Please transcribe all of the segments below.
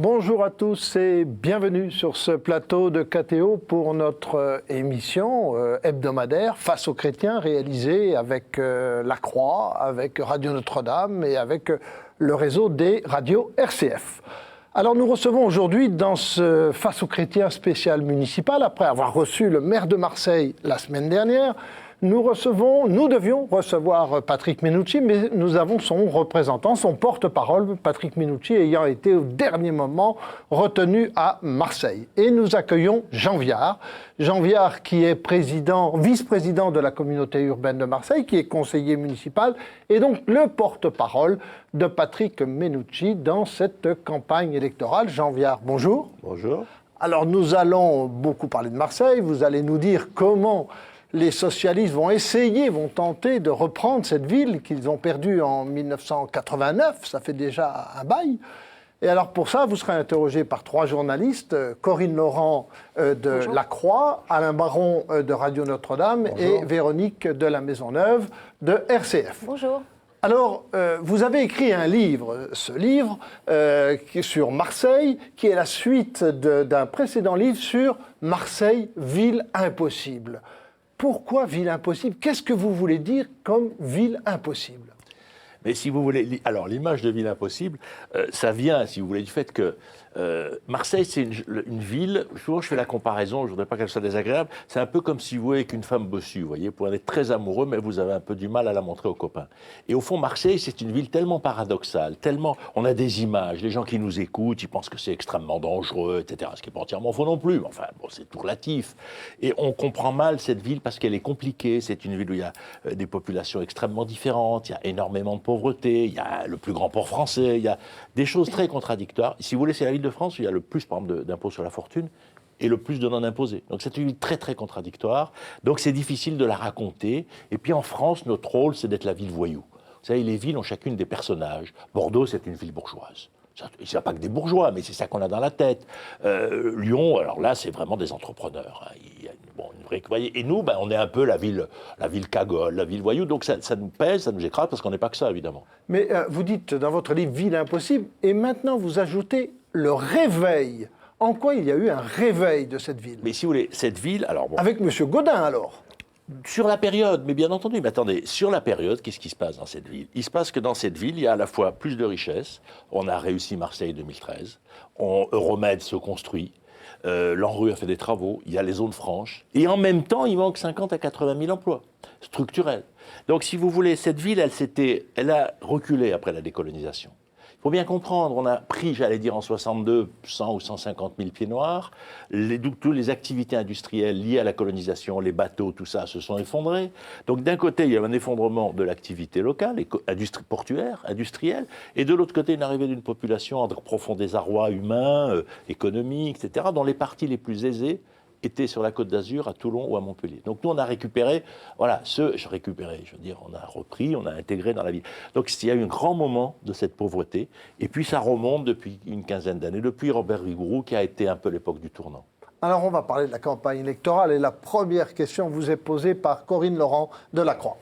Bonjour à tous et bienvenue sur ce plateau de KTO pour notre émission hebdomadaire Face aux chrétiens réalisée avec La Croix, avec Radio Notre-Dame et avec le réseau des radios RCF. Alors nous recevons aujourd'hui dans ce Face aux chrétiens spécial municipal, après avoir reçu le maire de Marseille la semaine dernière, nous devions recevoir Patrick Mennucci, mais nous avons son représentant, son porte-parole, Patrick Mennucci, ayant été au dernier moment retenu à Marseille. Et nous accueillons Jean Viard. Jean Viard qui est vice-président de la communauté urbaine de Marseille, qui est conseiller municipal, et donc le porte-parole de Patrick Mennucci dans cette campagne électorale. Jean Viard, bonjour. Bonjour. Alors nous allons beaucoup parler de Marseille, vous allez nous dire comment les socialistes vont tenter de reprendre cette ville qu'ils ont perdue en 1989, ça fait déjà un bail. Et alors pour ça, vous serez interrogé par trois journalistes, Corinne Laurent de Bonjour. La Croix, Alain Baron de Radio Notre-Dame et Véronique de la Maisonneuve de RCF. Bonjour. Alors, vous avez écrit un livre, ce livre, qui est sur Marseille, qui est la suite d'un précédent livre sur Marseille, ville impossible. Pourquoi ville impossible? Qu'est-ce que vous voulez dire comme ville impossible? Mais si vous voulez, alors l'image de ville impossible, ça vient, si vous voulez, du fait que Marseille, c'est une ville, souvent je fais la comparaison, je ne voudrais pas qu'elle soit désagréable, c'est un peu comme si vous voyez avec une femme bossue, vous voyez, vous pouvez être très amoureux, mais vous avez un peu du mal à la montrer aux copains. Et au fond, Marseille, c'est une ville tellement paradoxale, tellement, on a des images, les gens qui nous écoutent, ils pensent que c'est extrêmement dangereux, etc., ce qui n'est pas entièrement faux non plus, mais enfin, bon, c'est tout relatif. Et on comprend mal cette ville parce qu'elle est compliquée, c'est une ville où il y a des populations extrêmement différentes, il y a énormément de pauvreté, il y a le plus grand port français, il y a des choses très contradictoires. Si vous voulez, c'est la ville de France où il y a le plus, par exemple, d'impôts sur la fortune et le plus de non-imposés. Donc c'est une ville très, très contradictoire. Donc c'est difficile de la raconter. Et puis en France, notre rôle, c'est d'être la ville voyou. Vous savez, les villes ont chacune des personnages. Bordeaux, c'est une ville bourgeoise. Il n'y a pas que des bourgeois, mais c'est ça qu'on a dans la tête. Lyon, alors là, c'est vraiment des entrepreneurs. Hein. Il y a une vraie... Et nous, on est un peu la ville cagole, la ville voyou. Donc ça nous pèse, ça nous écrase, parce qu'on n'est pas que ça, évidemment. Mais vous dites dans votre livre « Ville impossible » et maintenant vous ajoutez le réveil. En quoi il y a eu un réveil de cette ville? Mais si vous voulez, cette ville... alors bon, avec M. Gaudin, alors? Sur la période, mais bien entendu, mais attendez, sur la période, qu'est-ce qui se passe dans cette ville? Il se passe que dans cette ville, il y a à la fois plus de richesses, on a réussi Marseille 2013, Euromed se construit, l'ANRU a fait des travaux, il y a les zones franches, et en même temps, il manque 50 à 80 000 emplois structurels. Donc si vous voulez, cette ville, elle a reculé après la décolonisation. Il faut bien comprendre, on a pris, j'allais dire en 62, 100 ou 150 000 pieds noirs, toutes les activités industrielles liées à la colonisation, les bateaux, tout ça, se sont effondrés. Donc d'un côté, il y a un effondrement de l'activité locale, portuaire, industrielle, et de l'autre côté, une arrivée d'une population en profond désarroi humain, économique, etc., dont les parties les plus aisées étaient sur la Côte d'Azur, à Toulon ou à Montpellier. Donc nous, on a récupéré, on a repris, on a intégré dans la ville. Donc il y a eu un grand moment de cette pauvreté, et puis ça remonte depuis une quinzaine d'années, depuis Robert Vigouroux, qui a été un peu l'époque du tournant. Alors on va parler de la campagne électorale, et la première question vous est posée par Corinne Laurent de La Croix.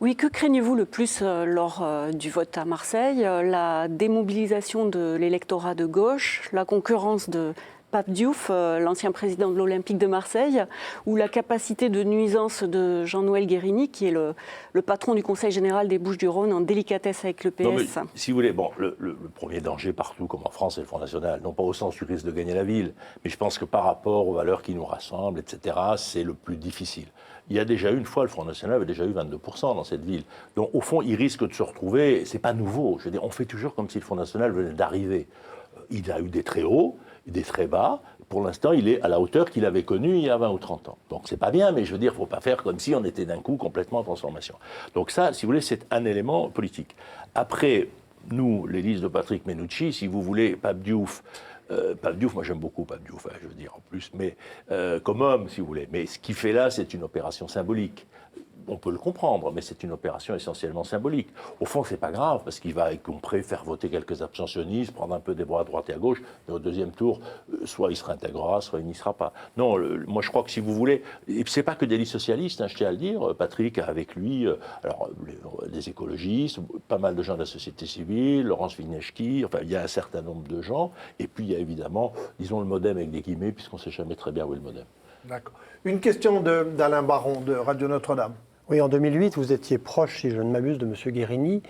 Oui, que craignez-vous le plus lors du vote à Marseille? La démobilisation de l'électorat de gauche, la concurrence de Pape Diouf, l'ancien président de l'Olympique de Marseille, ou la capacité de nuisance de Jean-Noël Guérini, qui est le patron du Conseil général des Bouches-du-Rhône en délicatesse avec le PS. Non, mais, si vous voulez, bon, le premier danger partout, comme en France, c'est le Front National. Non pas au sens du risque de gagner la ville, mais je pense que par rapport aux valeurs qui nous rassemblent, etc., c'est le plus difficile. Il y a déjà eu une fois, le Front National avait déjà eu 22% dans cette ville. Donc au fond, il risque de se retrouver, c'est pas nouveau. Je veux dire, on fait toujours comme si le Front National venait d'arriver. Il a eu des très hauts, des très bas. Pour l'instant, il est à la hauteur qu'il avait connue il y a 20 ou 30 ans. Donc c'est pas bien, mais je veux dire, il ne faut pas faire comme si on était d'un coup complètement en transformation. Donc ça, si vous voulez, c'est un élément politique. Après, nous, les listes de Patrick Mennucci, si vous voulez, Pape Diouf, moi j'aime beaucoup Pape Diouf, je veux dire en plus, mais comme homme, si vous voulez. Mais ce qu'il fait là, c'est une opération symbolique. on peut le comprendre, mais c'est une opération essentiellement symbolique. Au fond, c'est pas grave, parce qu'il va, y compris, faire voter quelques abstentionnistes, prendre un peu des voix à droite et à gauche, mais au deuxième tour, soit il se réintégrera, soit il n'y sera pas. Non, moi je crois que si vous voulez, et c'est pas que des listes socialistes, je tiens à le dire, Patrick a avec lui, des écologistes, pas mal de gens de la société civile, Laurence Vichnievsky, enfin il y a un certain nombre de gens, et puis il y a évidemment, disons le MoDem avec des guillemets, puisqu'on ne sait jamais très bien où est le MoDem. D'accord. Une question d'Alain Baron de Radio Notre-Dame. Oui, en 2008, vous étiez proche, si je ne m'abuse, de M. Guérini,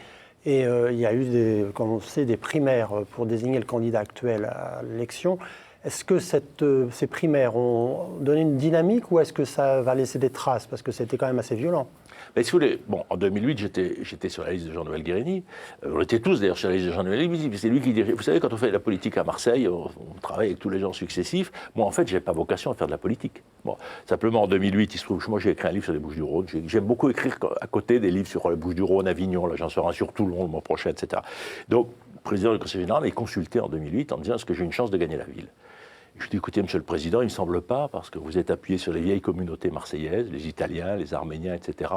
et il y a eu, comme on sait, des primaires pour désigner le candidat actuel à l'élection. Est-ce que ces primaires ont donné une dynamique ou est-ce que ça va laisser des traces? Parce que c'était quand même assez violent. Mais si vous voulez, bon, en 2008, j'étais sur la liste de Jean-Noël Guérini. On était tous d'ailleurs sur la liste de Jean-Noël Guérini. C'est lui qui dirigeait. Vous savez, quand on fait de la politique à Marseille, on travaille avec tous les gens successifs. Moi, en fait, je n'avais pas vocation à faire de la politique. Bon, simplement, en 2008, il se trouve que moi, j'ai écrit un livre sur les Bouches-du-Rhône. J'aime beaucoup écrire à côté des livres sur les Bouches-du-Rhône, Avignon. Là, j'en sors un sur Toulon le mois prochain, etc. Donc, le président du Conseil général m'a consulté en 2008 en me disant est-ce que j'ai une chance de gagner la ville? Je lui ai dit, écoutez, monsieur le président, il ne me semble pas, parce que vous êtes appuyé sur les vieilles communautés marseillaises, les Italiens, les Arméniens, etc.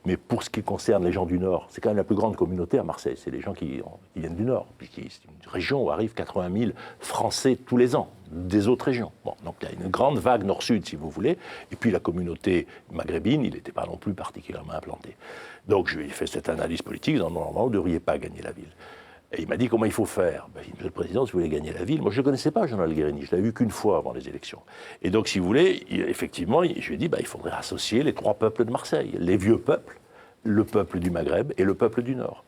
Mais pour ce qui concerne les gens du Nord, c'est quand même la plus grande communauté à Marseille. C'est les gens qui viennent du Nord. Puis c'est une région où arrivent 80 000 Français tous les ans, des autres régions. Bon, donc il y a une grande vague Nord-Sud, si vous voulez. Et puis la communauté maghrébine, il n'était pas non plus particulièrement implanté. Donc je lui ai fait cette analyse politique, dans normalement, vous ne devriez pas gagner la ville. Et il m'a dit comment il faut faire. Monsieur le Président, si vous voulez gagner la ville, moi je ne connaissais pas Jean-Noël Guérini, je l'avais vu qu'une fois avant les élections. Et donc si vous voulez, effectivement, je lui ai dit il faudrait associer les trois peuples de Marseille, les vieux peuples, le peuple du Maghreb et le peuple du Nord.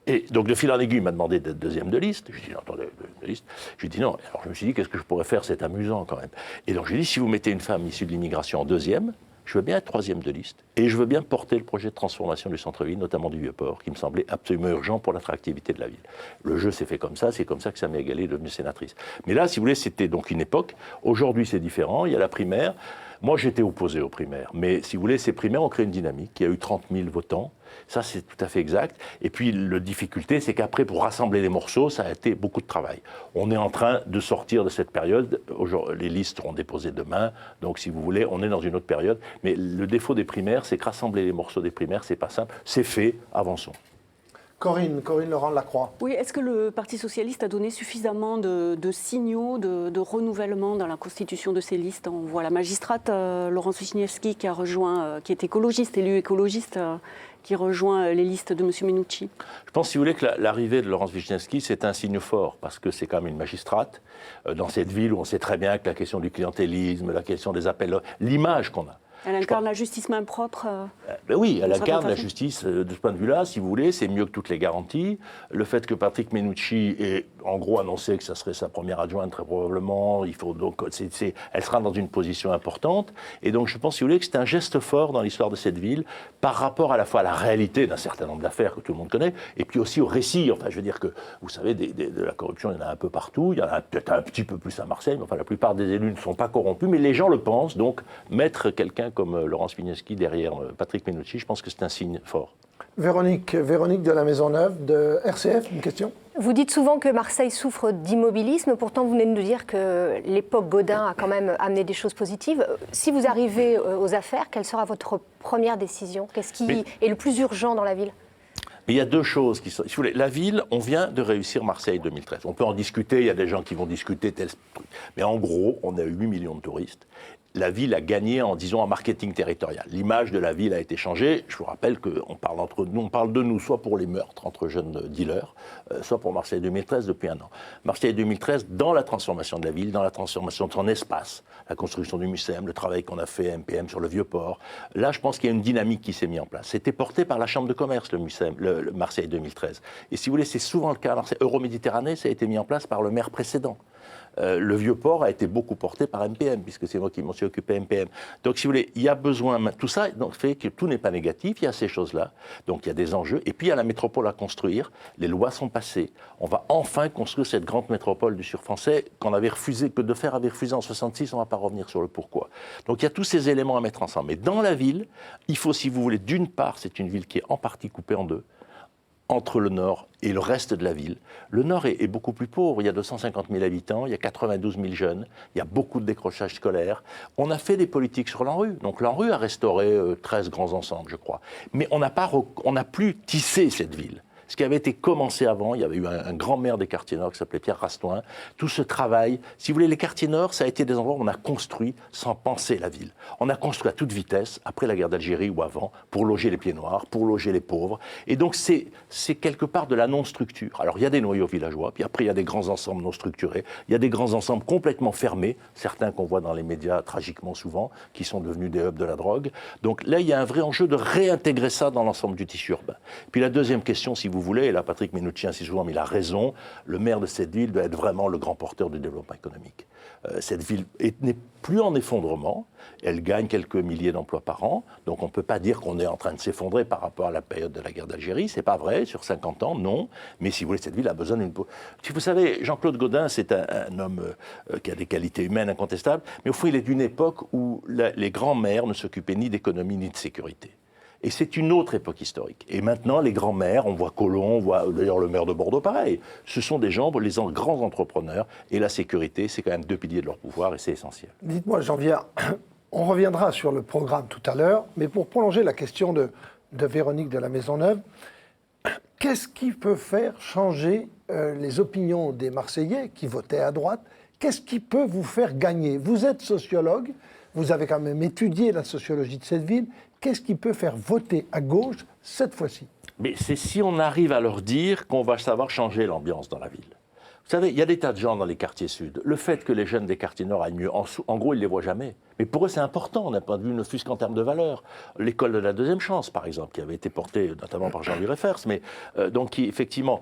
Et donc de fil en aiguille, il m'a demandé d'être deuxième de liste. Je lui ai dit non, attendez, de liste. Je lui ai dit non. Alors je me suis dit qu'est-ce que je pourrais faire, c'est amusant quand même. Et donc je lui ai dit si vous mettez une femme issue de l'immigration en deuxième, je veux bien être troisième de liste. Et je veux bien porter le projet de transformation du centre-ville, notamment du Vieux-Port, qui me semblait absolument urgent pour l'attractivité de la ville. Le jeu s'est fait comme ça, c'est comme ça que Samia Ghali est devenue sénatrice. Mais là, si vous voulez, c'était donc une époque. Aujourd'hui, c'est différent. Il y a la primaire. Moi, j'étais opposé aux primaires. Mais si vous voulez, ces primaires ont créé une dynamique. Il y a eu 30 000 votants. Ça, c'est tout à fait exact. Et puis, la difficulté, c'est qu'après, pour rassembler les morceaux, ça a été beaucoup de travail. On est en train de sortir de cette période. Les listes seront déposées demain. Donc, si vous voulez, on est dans une autre période. Mais le défaut des primaires, c'est que rassembler les morceaux des primaires, c'est pas simple. C'est fait, avançons. Corinne Laurent-Lacroix. Oui, est-ce que le Parti socialiste a donné suffisamment de signaux de renouvellement dans la constitution de ces listes? On voit la magistrate Laurence Vichnievsky qui a rejoint, qui est écologiste, élue écologiste, qui rejoint les listes de M. Menucci. Je pense, si vous voulez, que l'arrivée de Laurence Vichnievsky, c'est un signe fort, parce que c'est quand même une magistrate, dans cette ville où on sait très bien que la question du clientélisme, la question des appels, l'image qu'on a. Elle incarne la justice main propre. Ben oui, elle incarne la justice de ce point de vue-là, si vous voulez, c'est mieux que toutes les garanties. Le fait que Patrick Menucci ait en gros annoncé que ça serait sa première adjointe très probablement, il faut donc, elle sera dans une position importante. Et donc je pense, si vous voulez, que c'est un geste fort dans l'histoire de cette ville par rapport à la fois à la réalité d'un certain nombre d'affaires que tout le monde connaît, et puis aussi au récit. Enfin, je veux dire que, vous savez, de la corruption, il y en a un peu partout, il y en a peut-être un petit peu plus à Marseille, mais enfin la plupart des élus ne sont pas corrompus, mais les gens le pensent, donc mettre quelqu'un comme Laurence Vichnievsky derrière Patrick Menucci, je pense que c'est un signe fort. Véronique de la Maisonneuve de RCF, une question. Vous dites souvent que Marseille souffre d'immobilisme, pourtant vous venez de nous dire que l'époque Gaudin a quand même amené des choses positives. Si vous arrivez aux affaires, quelle sera votre première décision? Qu'est-ce qui est le plus urgent dans la ville? Mais il y a deux choses qui sont... Si vous voulez, la ville, on vient de réussir Marseille 2013. On peut en discuter, il y a des gens qui vont discuter tel truc. Mais en gros, on a eu 8 millions de touristes. La ville a gagné en, disons, en marketing territorial. L'image de la ville a été changée. Je vous rappelle qu'on parle entre nous, on parle de nous soit pour les meurtres entre jeunes dealers, soit pour Marseille 2013 depuis un an. Marseille 2013, dans la transformation de la ville, dans la transformation de son espace, la construction du MUSEM, le travail qu'on a fait MPM sur le Vieux-Port, là, je pense qu'il y a une dynamique qui s'est mise en place. C'était porté par la Chambre de commerce, le MUSEM, le Marseille 2013. Et si vous voulez, c'est souvent le cas à Marseille. Euroméditerranée, ça a été mis en place par le maire précédent. Le Vieux-Port a été beaucoup porté par MPM, puisque c'est moi qui m'en suis occupé MPM. Donc, si vous voulez, il y a besoin... Tout ça donc, fait que tout n'est pas négatif, il y a ces choses-là. Donc, il y a des enjeux. Et puis, il y a la métropole à construire. Les lois sont passées. On va enfin construire cette grande métropole du Sur-Français qu'on avait refusé, que de faire avait refusé en 66, on ne va pas revenir sur le pourquoi. Donc, il y a tous ces éléments à mettre ensemble. Mais dans la ville, il faut, si vous voulez, d'une part, c'est une ville qui est en partie coupée en deux. entre le nord et le reste de la ville. Le nord est beaucoup plus pauvre, il y a 250 000 habitants, il y a 92 000 jeunes, il y a beaucoup de décrochage scolaire. On a fait des politiques sur l'ANRU, donc l'ANRU a restauré 13 grands ensembles, je crois. Mais on n'a plus tissé cette ville. Ce qui avait été commencé avant, il y avait eu un grand maire des quartiers nord qui s'appelait Pierre Rastoin. Tout ce travail, si vous voulez, les quartiers nord, ça a été des endroits où on a construit sans penser la ville. On a construit à toute vitesse, après la guerre d'Algérie ou avant, pour loger les pieds noirs, pour loger les pauvres. Et donc c'est quelque part de la non-structure. Alors il y a des noyaux villageois, puis après il y a des grands ensembles non structurés, il y a des grands ensembles complètement fermés, certains qu'on voit dans les médias tragiquement souvent, qui sont devenus des hubs de la drogue. Donc là, il y a un vrai enjeu de réintégrer ça dans l'ensemble du tissu urbain. Puis la deuxième question, si vous voulez, et là Patrick Minucci insiste souvent, mais il a raison, le maire de cette ville doit être vraiment le grand porteur du développement économique. Cette ville n'est plus en effondrement, elle gagne quelques milliers d'emplois par an, donc on ne peut pas dire qu'on est en train de s'effondrer par rapport à la période de la guerre d'Algérie, c'est pas vrai, sur 50 ans, non, mais si vous voulez, cette ville a besoin d'une... Si vous savez, Jean-Claude Gaudin, c'est un homme qui a des qualités humaines incontestables, mais au fond, il est d'une époque où les grands maires ne s'occupaient ni d'économie ni de sécurité. Et c'est une autre époque historique. Et maintenant, les grands maires, on voit Collomb, on voit d'ailleurs le maire de Bordeaux, pareil. Ce sont des gens, les grands entrepreneurs, et la sécurité, c'est quand même deux piliers de leur pouvoir, et c'est essentiel. Dites-moi, Jean-Pierre, on reviendra sur le programme tout à l'heure, mais pour prolonger la question de Véronique de la Maisonneuve, qu'est-ce qui peut faire changer les opinions des Marseillais qui votaient à droite? Qu'est-ce qui peut vous faire gagner? Vous êtes sociologue, vous avez quand même étudié la sociologie de cette ville. Qu'est-ce qui peut faire voter à gauche cette fois-ci? Mais c'est si on arrive à leur dire qu'on va savoir changer l'ambiance dans la ville. Vous savez, il y a des tas de gens dans les quartiers sud. Le fait que les jeunes des quartiers nord aillent mieux, en gros, ils ne les voient jamais. Mais pour eux, c'est important d'un point de vue, ne fût-ce qu'en termes de valeur. L'école de la deuxième chance, par exemple, qui avait été portée notamment par Jean-Louis Refers, mais donc effectivement,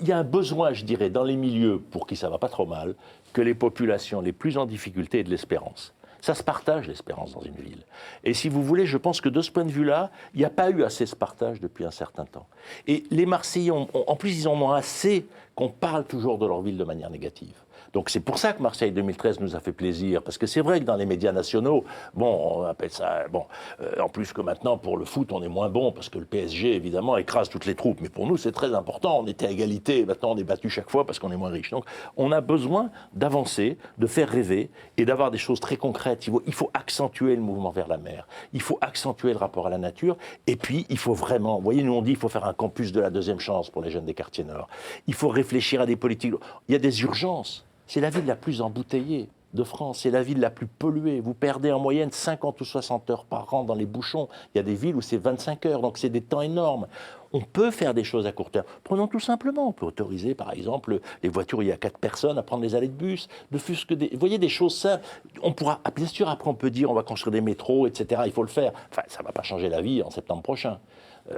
il y a un besoin, je dirais, dans les milieux, pour qui ça ne va pas trop mal, que les populations les plus en difficulté aient de l'espérance. Ça se partage, l'espérance, dans une ville. Et si vous voulez, je pense que de ce point de vue-là, il n'y a pas eu assez ce partage depuis un certain temps. Et les Marseillais, en plus, ils en ont assez qu'on parle toujours de leur ville de manière négative. Donc c'est pour ça que Marseille 2013 nous a fait plaisir, parce que c'est vrai que dans les médias nationaux, bon, on appelle ça, bon, en plus que maintenant pour le foot on est moins bon, parce que le PSG évidemment écrase toutes les troupes, mais pour nous c'est très important, on était à égalité, et maintenant on est battu chaque fois parce qu'on est moins riche. Donc on a besoin d'avancer, de faire rêver, et d'avoir des choses très concrètes. Il faut accentuer le mouvement vers la mer, il faut accentuer le rapport à la nature, et puis il faut vraiment, vous voyez, nous on dit il faut faire un campus de la deuxième chance pour les jeunes des quartiers nord, il faut réfléchir à des politiques, il y a des urgences. C'est la ville la plus embouteillée de France, c'est la ville la plus polluée. Vous perdez en moyenne 50 ou 60 heures par an dans les bouchons. Il y a des villes où c'est 25 heures, donc c'est des temps énormes. On peut faire des choses à court terme. Prenons tout simplement, on peut autoriser par exemple les voitures où il y a 4 personnes à prendre les allées de bus, vous voyez des choses simples. On pourra, bien sûr, après on peut dire on va construire des métros, etc. Il faut le faire. Enfin, ça ne va pas changer la vie en septembre prochain.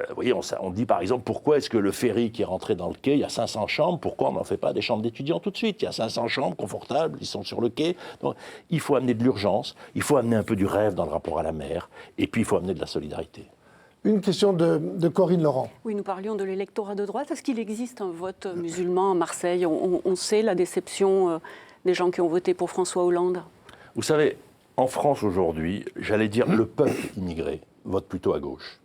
Vous voyez, on dit par exemple, pourquoi est-ce que le ferry qui est rentré dans le quai, il y a 500 chambres, pourquoi on n'en fait pas des chambres d'étudiants tout de suite? Il y a 500 chambres confortables, ils sont sur le quai. Donc, il faut amener de l'urgence, il faut amener un peu du rêve dans le rapport à la mer, et puis il faut amener de la solidarité. Une question de Corinne Laurent. Oui, nous parlions de l'électorat de droite. Est-ce qu'il existe un vote musulman à Marseille? On sait la déception des gens qui ont voté pour François Hollande. Vous savez, en France aujourd'hui, j'allais dire le peuple immigré vote plutôt à gauche.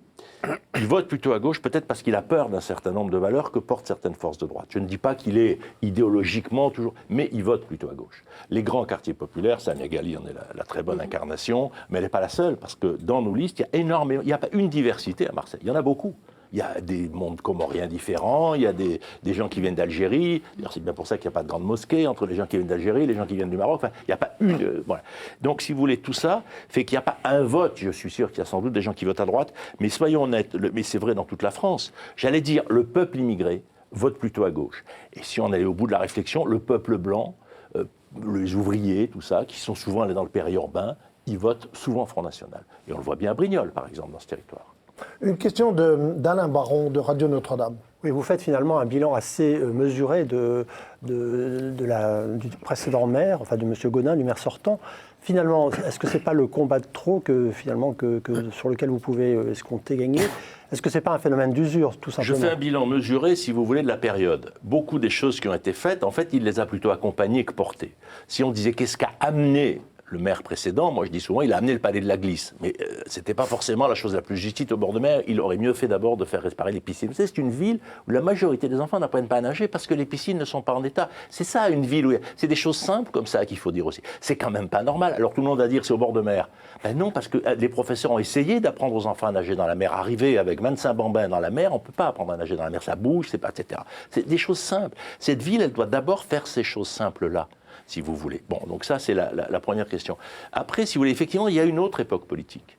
Il vote plutôt à gauche, peut-être parce qu'il a peur d'un certain nombre de valeurs que portent certaines forces de droite. Je ne dis pas qu'il est idéologiquement toujours, mais il vote plutôt à gauche. Les grands quartiers populaires, Samia Ghali en est la très bonne incarnation, mais elle n'est pas la seule, parce que dans nos listes, il y a énormément, il n'y a pas une diversité à Marseille, il y en a beaucoup. Il y a des mondes comoriens différents, il y a des gens qui viennent d'Algérie. D'ailleurs, c'est bien pour ça qu'il n'y a pas de grande mosquée entre les gens qui viennent d'Algérie et les gens qui viennent du Maroc. Enfin, il n'y a pas une... voilà. Donc, si vous voulez, tout ça fait qu'il n'y a pas un vote. Je suis sûr qu'il y a sans doute des gens qui votent à droite. Mais soyons honnêtes, mais c'est vrai dans toute la France. J'allais dire, le peuple immigré vote plutôt à gauche. Et si on allait au bout de la réflexion, le peuple blanc, les ouvriers, tout ça, qui sont souvent allés dans le périurbain, ils votent souvent Front National. Et on le voit bien à Brignoles, par exemple, dans ce territoire. Une question d'Alain Baron de Radio Notre-Dame. Oui, vous faites finalement un bilan assez mesuré du précédent maire, enfin de M. Gaudin, du maire sortant. Finalement, est-ce que ce n'est pas le combat de trop sur lequel vous pouvez escompter gagner? Est-ce que ce n'est pas un phénomène d'usure, tout simplement? Je fais un bilan mesuré, si vous voulez, de la période. Beaucoup des choses qui ont été faites, en fait, il les a plutôt accompagnées que portées. Si on disait qu'est-ce qu'a amené le maire précédent, moi je dis souvent, il a amené le palais de la glisse. Mais c'était pas forcément la chose la plus justite au bord de mer. Il aurait mieux fait d'abord de faire réparer les piscines. Vous savez, c'est une ville où la majorité des enfants n'apprennent pas à nager parce que les piscines ne sont pas en état. C'est ça, une ville où c'est des choses simples comme ça qu'il faut dire aussi. C'est quand même pas normal. Alors tout le monde va dire c'est au bord de mer. Ben non, parce que les professeurs ont essayé d'apprendre aux enfants à nager dans la mer. Arriver avec 25 bambins dans la mer, on peut pas apprendre à nager dans la mer. Ça bouge, c'est pas, etc. C'est des choses simples. Cette ville, elle doit d'abord faire ces choses simples-là, si vous voulez. Bon, donc ça, c'est la première question. Après, si vous voulez, effectivement, il y a une autre époque politique.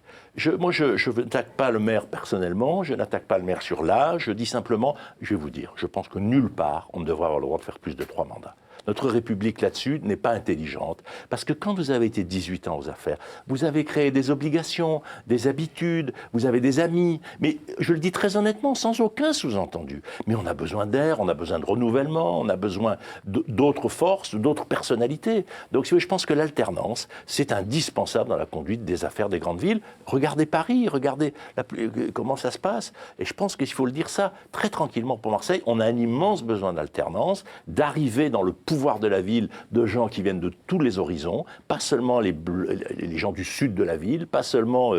Moi, je n'attaque pas le maire personnellement, je n'attaque pas le maire sur l'âge, je dis simplement, je vais vous dire, je pense que nulle part, on ne devrait avoir le droit de faire plus de 3 mandats. Notre République là-dessus n'est pas intelligente, parce que quand vous avez été 18 ans aux affaires, vous avez créé des obligations, des habitudes, vous avez des amis, mais je le dis très honnêtement, sans aucun sous-entendu. Mais on a besoin d'air, on a besoin de renouvellement, on a besoin d'autres forces, d'autres personnalités. Donc je pense que l'alternance, c'est indispensable dans la conduite des affaires des grandes villes. Regardez Paris, regardez comment ça se passe. Et je pense qu'il faut le dire ça très tranquillement pour Marseille. On a un immense besoin d'alternance, d'arriver dans le pouvoir de la ville de gens qui viennent de tous les horizons, pas seulement les gens du sud de la ville, pas seulement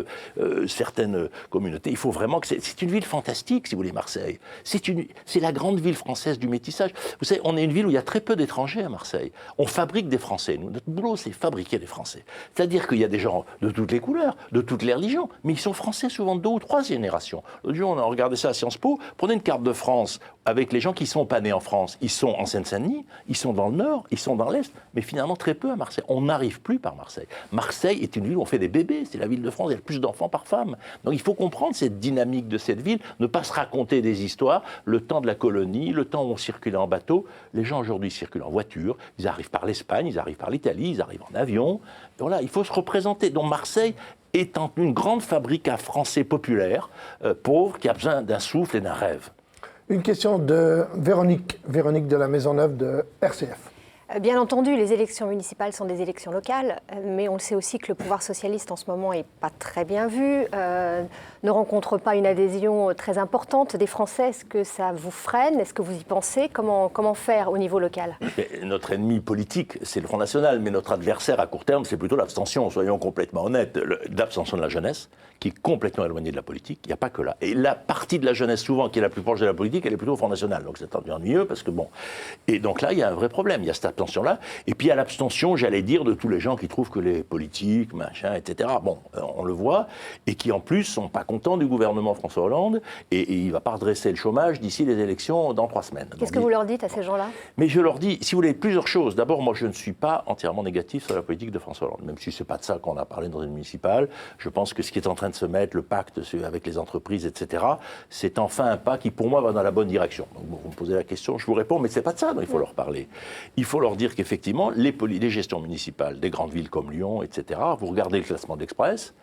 certaines communautés. Il faut vraiment que c'est une ville fantastique, si vous voulez, Marseille. C'est la grande ville française du métissage. Vous savez, on est une ville où il y a très peu d'étrangers à Marseille. On fabrique des Français. Nous, notre boulot, c'est fabriquer des Français. C'est-à-dire qu'il y a des gens de toutes les couleurs, de toutes les religions, mais ils sont français souvent de 2 ou 3 générations. L'autre jour, on a regardé ça à Sciences Po. Prenez une carte de France avec les gens qui ne sont pas nés en France. Ils sont en Seine-Saint-Denis, ils sont dans le Nord, ils sont dans l'Est, mais finalement très peu à Marseille. On n'arrive plus par Marseille. Marseille est une ville où on fait des bébés. C'est la ville de France, il y a le plus d'enfants par femme. Donc il faut comprendre cette dynamique de cette ville, ne pas se raconter des histoires. Le temps de la colonie, le temps où on circulait en bateau, les gens aujourd'hui circulent en voiture, ils arrivent par l'Espagne, ils arrivent par l'Italie, ils arrivent en avion. Donc là, il faut se représenter. Donc Marseille étant une grande fabrique à Français populaires, pauvres, qui a besoin d'un souffle et d'un rêve. Une question de Véronique de la Maisonneuve de RCF. Bien entendu, les élections municipales sont des élections locales, mais on le sait aussi que le pouvoir socialiste en ce moment n'est pas très bien vu, ne rencontre pas une adhésion très importante des Français. Est-ce que ça vous freine? Est-ce que vous y pensez? Comment faire au niveau local? Notre ennemi politique, c'est le Front National, mais notre adversaire à court terme, c'est plutôt l'abstention, soyons complètement honnêtes. L'abstention de la jeunesse, qui est complètement éloignée de la politique, il n'y a pas que là. Et la partie de la jeunesse, souvent, qui est la plus proche de la politique, elle est plutôt au Front National. Donc c'est ennuyeux, parce que bon... Et donc là, il y a un vrai problème, il y a cette abstention-là. Et puis il y a l'abstention, j'allais dire, de tous les gens qui trouvent que les politiques, machin, etc., bon, on le voit, et qui en plus sont pas contents du gouvernement François Hollande, et il ne va pas redresser le chômage d'ici les élections dans 3 semaines. Qu'est-ce que vous leur dites à ces gens-là? Mais je leur dis, si vous voulez, plusieurs choses. D'abord, moi, je ne suis pas entièrement négatif sur la politique de François Hollande, même si ce n'est pas de ça qu'on a parlé dans une municipale. Je pense que ce qui est en train de se mettre, le pacte avec les entreprises, etc., c'est enfin un pas qui, pour moi, va dans la bonne direction. Donc, vous me posez la question, je vous réponds, mais ce n'est pas de ça dont il faut leur parler. Il faut leur dire qu'effectivement, les gestions municipales des grandes villes comme Lyon, etc., vous regardez le classement d'Express,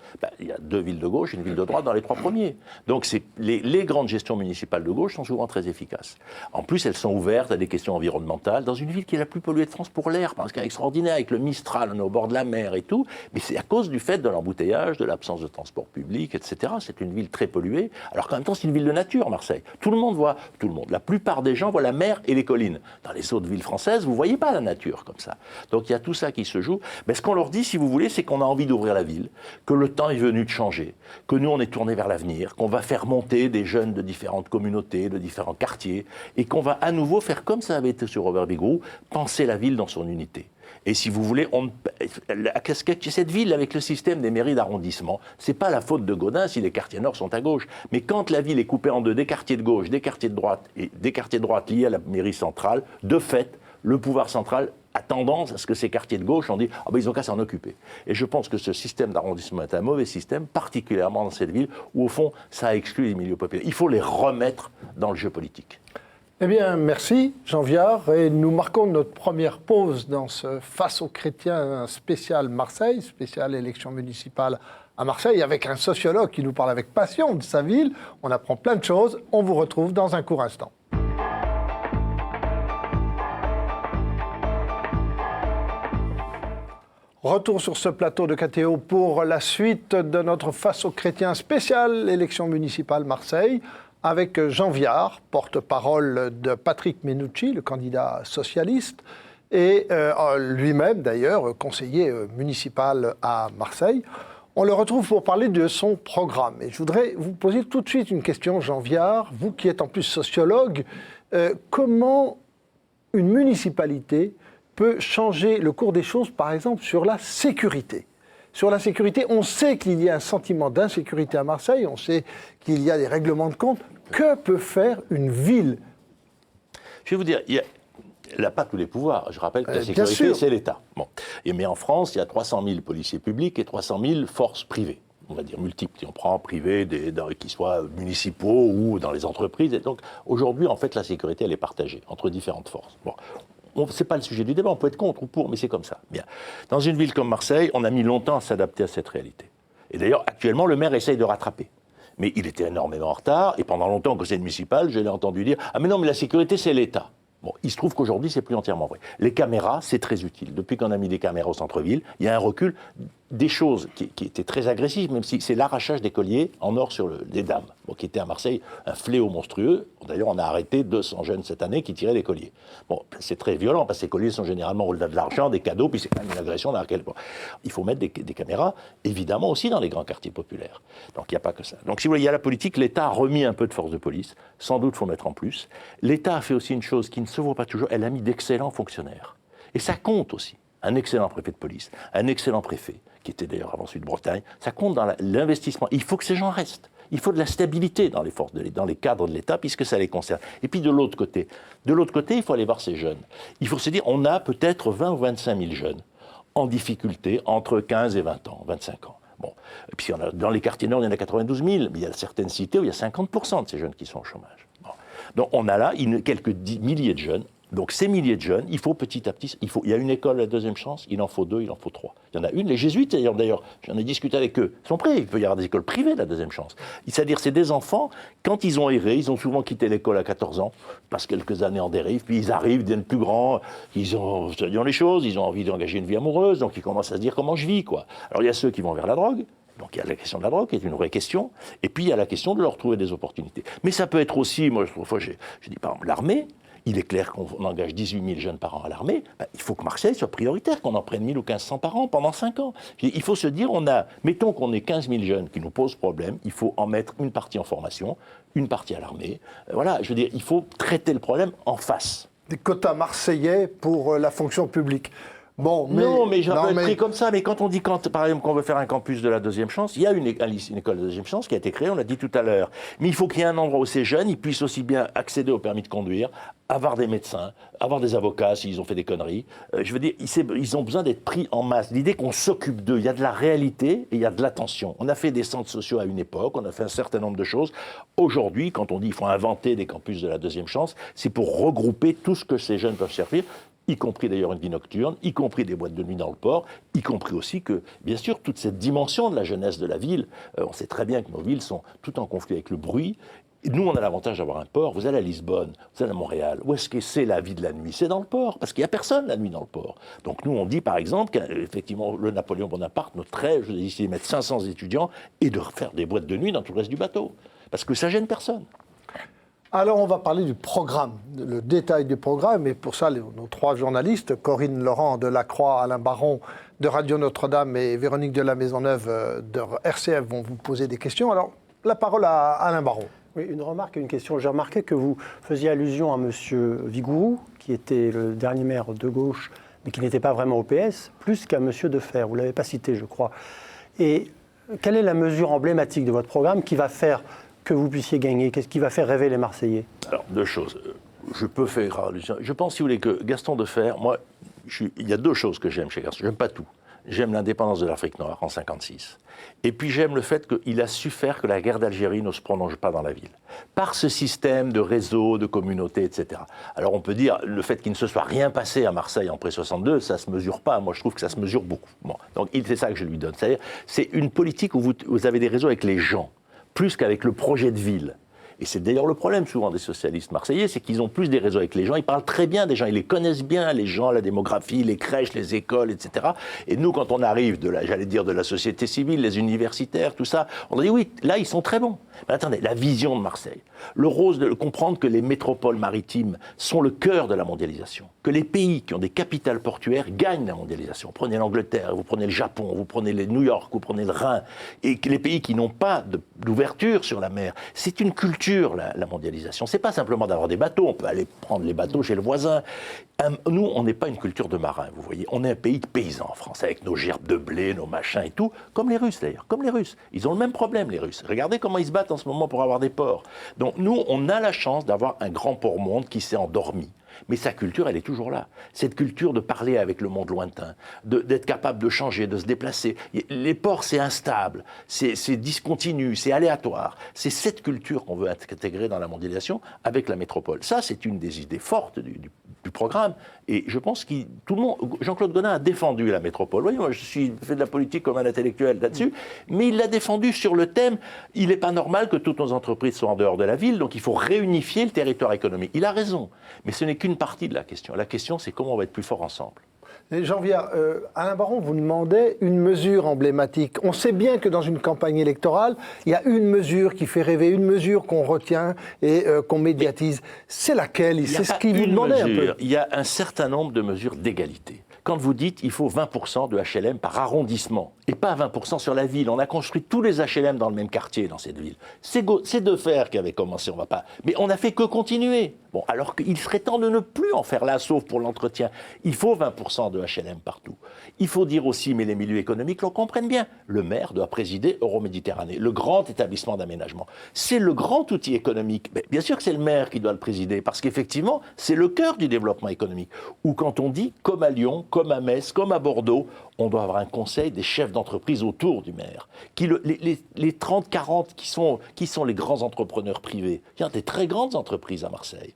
il y a 2 villes de gauche et une ville de droite dans les 3 premiers. Donc les grandes gestions municipales de gauche sont souvent très efficaces. En plus, elles sont ouvertes à des questions environnementales dans une ville qui est la plus polluée de France pour l'air, parce qu'elle est extraordinaire, avec le Mistral, on est au bord de la mer et tout, mais c'est à cause du fait de l'embouteillage, de l'absence de transport public, etc. C'est une ville très polluée, alors qu'en même temps, c'est une ville de nature, Marseille. Tout le monde, la plupart des gens voient la mer et les collines. Dans les autres villes françaises, vous ne voyez pas la nature comme ça. Donc il y a tout ça qui se joue. Mais ce qu'on leur dit, si vous voulez, c'est qu'on a envie d'ouvrir la ville, que le temps est venu de changer, que nous, on est tourné vers l'avenir, qu'on va faire monter des jeunes de différentes communautés, de différents quartiers, et qu'on va à nouveau faire comme ça avait été sur Robert Bigrou, penser la ville dans son unité. Et si vous voulez, cette ville avec le système des mairies d'arrondissement, c'est pas la faute de Gaudin si les quartiers nord sont à gauche. Mais quand la ville est coupée en deux, des quartiers de gauche, des quartiers de droite, et des quartiers de droite liés à la mairie centrale, de fait, le pouvoir central a tendance à ce que ces quartiers de gauche, on dit « ils ont qu'à s'en occuper ». Et je pense que ce système d'arrondissement est un mauvais système, particulièrement dans cette ville, où au fond, ça exclut les milieux populaires. Il faut les remettre dans le jeu politique. Eh bien, merci Jean Viard. Et nous marquons notre première pause dans ce Face aux chrétiens spécial Marseille, spécial élection municipale à Marseille, avec un sociologue qui nous parle avec passion de sa ville. On apprend plein de choses. On vous retrouve dans un court instant. Retour sur ce plateau de KTO pour la suite de notre Face aux chrétiens spécial élection municipale Marseille, avec Jean Viard, porte-parole de Patrick Mennucci, le candidat socialiste, et lui-même d'ailleurs conseiller municipal à Marseille. On le retrouve pour parler de son programme. Et je voudrais vous poser tout de suite une question, Jean Viard, vous qui êtes en plus sociologue. Comment une municipalité peut changer le cours des choses, par exemple, sur la sécurité ? Sur la sécurité, on sait qu'il y a un sentiment d'insécurité à Marseille, on sait qu'il y a des règlements de compte. Que peut faire une ville ? Je vais vous dire, elle n'a pas tous les pouvoirs. Je rappelle que la sécurité, c'est l'État. Bon. Mais en France, il y a 300 000 policiers publics et 300 000 forces privées. On va dire multiples. Si on prend privés, qui soient municipaux ou dans les entreprises. Et donc, aujourd'hui, en fait, la sécurité, elle est partagée entre différentes forces. Bon. Ce n'est pas le sujet du débat, on peut être contre ou pour, mais c'est comme ça. Bien. Dans une ville comme Marseille, on a mis longtemps à s'adapter à cette réalité. Et d'ailleurs, actuellement, le maire essaye de rattraper. Mais il était énormément en retard, et pendant longtemps, au conseil municipal, je l'ai entendu dire « Ah mais non, mais la sécurité, c'est l'État ». Bon, il se trouve qu'aujourd'hui, c'est plus entièrement vrai. Les caméras, c'est très utile. Depuis qu'on a mis des caméras au centre-ville, il y a un recul des choses qui étaient très agressives, même si c'est l'arrachage des colliers en or sur des dames, qui était à Marseille un fléau monstrueux. D'ailleurs, on a arrêté 200 jeunes cette année qui tiraient des colliers. Bon, c'est très violent, parce que ces colliers sont généralement au-delà de l'argent, des cadeaux, puis c'est quand même une agression dans laquelle... Bon, il faut mettre des caméras, évidemment, aussi dans les grands quartiers populaires. Donc, il n'y a pas que ça. Donc, si vous voulez, il y a la politique, l'État a remis un peu de force de police, sans doute, il faut mettre en plus. L'État a fait aussi une chose qui ne se voit pas toujours, elle a mis d'excellents fonctionnaires. Et ça compte aussi. Un excellent préfet de police, un excellent préfet, qui était d'ailleurs avant celui de Bretagne, ça compte dans l'investissement. Il faut que ces gens restent. Il faut de la stabilité dans les cadres de l'État, puisque ça les concerne. Et puis de l'autre côté, il faut aller voir ces jeunes. Il faut se dire, on a peut-être 20 ou 25 000 jeunes en difficulté entre 15 et 20 ans, 25 ans. Bon. Et puis dans les quartiers nord, il y en a 92 000, mais il y a certaines cités où il y a 50% de ces jeunes qui sont au chômage. Bon. Donc on a là quelques milliers de jeunes. Donc ces milliers de jeunes, il faut petit à petit, il y a une école à la deuxième chance, il en faut 2, il en faut 3. Il y en a une, les jésuites d'ailleurs, j'en ai discuté avec eux, ils sont prêts, il peut y avoir des écoles privées de la deuxième chance. C'est-à-dire c'est des enfants, quand ils ont erré, ils ont souvent quitté l'école à 14 ans, passent quelques années en dérive, puis ils arrivent, deviennent plus grands, ils ont les choses, ils ont envie d'engager une vie amoureuse, donc ils commencent à se dire comment je vis, quoi. Alors il y a ceux qui vont vers la drogue. Donc il y a la question de la drogue, qui est une vraie question, et puis il y a la question de leur trouver des opportunités. Mais ça peut être aussi, moi, je dis par exemple, l'armée. Il est clair qu'on engage 18 000 jeunes par an à l'armée. Il faut que Marseille soit prioritaire, qu'on en prenne 1 000 ou 1 500 par an pendant 5 ans. Il faut se dire, mettons qu'on ait 15 000 jeunes qui nous posent problème, il faut en mettre une partie en formation, une partie à l'armée. Voilà, je veux dire, il faut traiter le problème en face. Des quotas marseillais pour la fonction publique. Bon, mais j'aurais pris comme ça. Mais quand on dit, par exemple, qu'on veut faire un campus de la deuxième chance, il y a une école de deuxième chance qui a été créée, on l'a dit tout à l'heure. Mais il faut qu'il y ait un endroit où ces jeunes, ils puissent aussi bien accéder au permis de conduire, avoir des médecins, avoir des avocats s'ils ont fait des conneries. Je veux dire, ils ont besoin d'être pris en masse. L'idée qu'on s'occupe d'eux, il y a de la réalité et il y a de l'attention. On a fait des centres sociaux à une époque, on a fait un certain nombre de choses. Aujourd'hui, quand on dit qu'il faut inventer des campus de la deuxième chance, c'est pour regrouper tout ce que ces jeunes peuvent servir, y compris d'ailleurs une vie nocturne, y compris des boîtes de nuit dans le port, y compris aussi que, bien sûr, toute cette dimension de la jeunesse de la ville, on sait très bien que nos villes sont toutes en conflit avec le bruit. Et nous, on a l'avantage d'avoir un port. Vous allez à Lisbonne, vous allez à Montréal. Où est-ce que c'est la vie de la nuit ? C'est dans le port, parce qu'il n'y a personne la nuit dans le port. Donc nous, on dit par exemple qu'effectivement, le Napoléon Bonaparte noterait, je dis, de mettre 500 étudiants et de faire des boîtes de nuit dans tout le reste du bateau. Parce que ça gêne personne. Alors, on va parler du programme, le détail du programme. Et pour ça, nos 3 journalistes, Corinne Laurent de La Croix, Alain Baron de Radio Notre-Dame et Véronique de la Maisonneuve de RCF vont vous poser des questions. Alors, la parole à Alain Baron. Oui, une remarque et une question. J'ai remarqué que vous faisiez allusion à M. Vigourou, qui était le dernier maire de gauche, mais qui n'était pas vraiment au PS, plus qu'à M. Defer. Vous ne l'avez pas cité, je crois. Et quelle est la mesure emblématique de votre programme qui va faire que vous puissiez gagner? Qu'est-ce qui va faire rêver les Marseillais? Alors, 2 choses. Je peux faire allusion. Je pense, si vous voulez, que Gaston Defer, moi, il y a 2 choses que j'aime chez Gaston. J'aime pas tout. J'aime l'indépendance de l'Afrique noire en 1956. Et puis j'aime le fait qu'il a su faire que la guerre d'Algérie ne se prolonge pas dans la ville. Par ce système de réseau, de communauté, etc. Alors on peut dire, le fait qu'il ne se soit rien passé à Marseille après 62, ça ne se mesure pas. Moi je trouve que ça se mesure beaucoup. Bon. Donc c'est ça que je lui donne. C'est-à-dire, c'est une politique où vous avez des réseaux avec les gens, plus qu'avec le projet de ville. Et c'est d'ailleurs le problème souvent des socialistes marseillais, c'est qu'ils ont plus des réseaux avec les gens, ils parlent très bien des gens, ils les connaissent bien, les gens, la démographie, les crèches, les écoles, etc. Et nous, quand on arrive de la société civile, les universitaires, tout ça, on dit oui, là ils sont très bons. Mais attendez, la vision de Marseille, Le rôle de comprendre que les métropoles maritimes sont le cœur de la mondialisation, que les pays qui ont des capitales portuaires gagnent la mondialisation. Prenez l'Angleterre, vous prenez le Japon, vous prenez les New York, vous prenez le Rhin, et que les pays qui n'ont pas d'ouverture sur la mer. C'est une culture, la mondialisation. C'est pas simplement d'avoir des bateaux, on peut aller prendre les bateaux chez le voisin. Nous, on n'est pas une culture de marins, vous voyez. On est un pays de paysans en France, avec nos gerbes de blé, nos machins et tout, comme les Russes d'ailleurs, comme les Russes. Ils ont le même problème, les Russes. Regardez comment ils se battent en ce moment pour avoir des ports. Donc nous, on a la chance d'avoir un grand port-monde qui s'est endormi. Mais sa culture, elle est toujours là. Cette culture de parler avec le monde lointain, d'être capable de changer, de se déplacer. Les ports, c'est instable, c'est discontinu, c'est aléatoire. C'est cette culture qu'on veut intégrer dans la mondialisation avec la métropole. Ça, c'est une des idées fortes du programme. Et je pense que tout le monde, Jean-Claude Godin a défendu la métropole. Oui, moi, je fais de la politique comme un intellectuel là-dessus, mais il l'a défendu sur le thème. Il n'est pas normal que toutes nos entreprises soient en dehors de la ville, donc il faut réunifier le territoire économique. Il a raison, mais ce n'est qu'une partie de la question. La question, c'est comment on va être plus fort ensemble. Et Jean-Viard, Alain Baron vous demandait une mesure emblématique. On sait bien que dans une campagne électorale, il y a une mesure qui fait rêver, une mesure qu'on retient et qu'on médiatise. C'est laquelle? C'est ce qu'il vous demandait un peu. Il y a un certain nombre de mesures d'égalité. Quand vous dites qu'il faut 20% de HLM par arrondissement, et pas 20% sur la ville, on a construit tous les HLM dans le même quartier dans cette ville. C'est Defer qui avait commencé, on va pas. Mais on n'a fait que continuer. Bon, alors qu'il serait temps de ne plus en faire là, sauf pour l'entretien. Il faut 20% de HLM partout. Il faut dire aussi, mais les milieux économiques l'on comprenne bien, le maire doit présider Euroméditerranée, le grand établissement d'aménagement. C'est le grand outil économique. Mais bien sûr que c'est le maire qui doit le présider, parce qu'effectivement, c'est le cœur du développement économique. Ou quand on dit, comme à Lyon, comme à Metz, comme à Bordeaux, on doit avoir un conseil des chefs d'entreprise autour du maire. Les 30-40 qui sont les grands entrepreneurs privés. Il y a des très grandes entreprises à Marseille,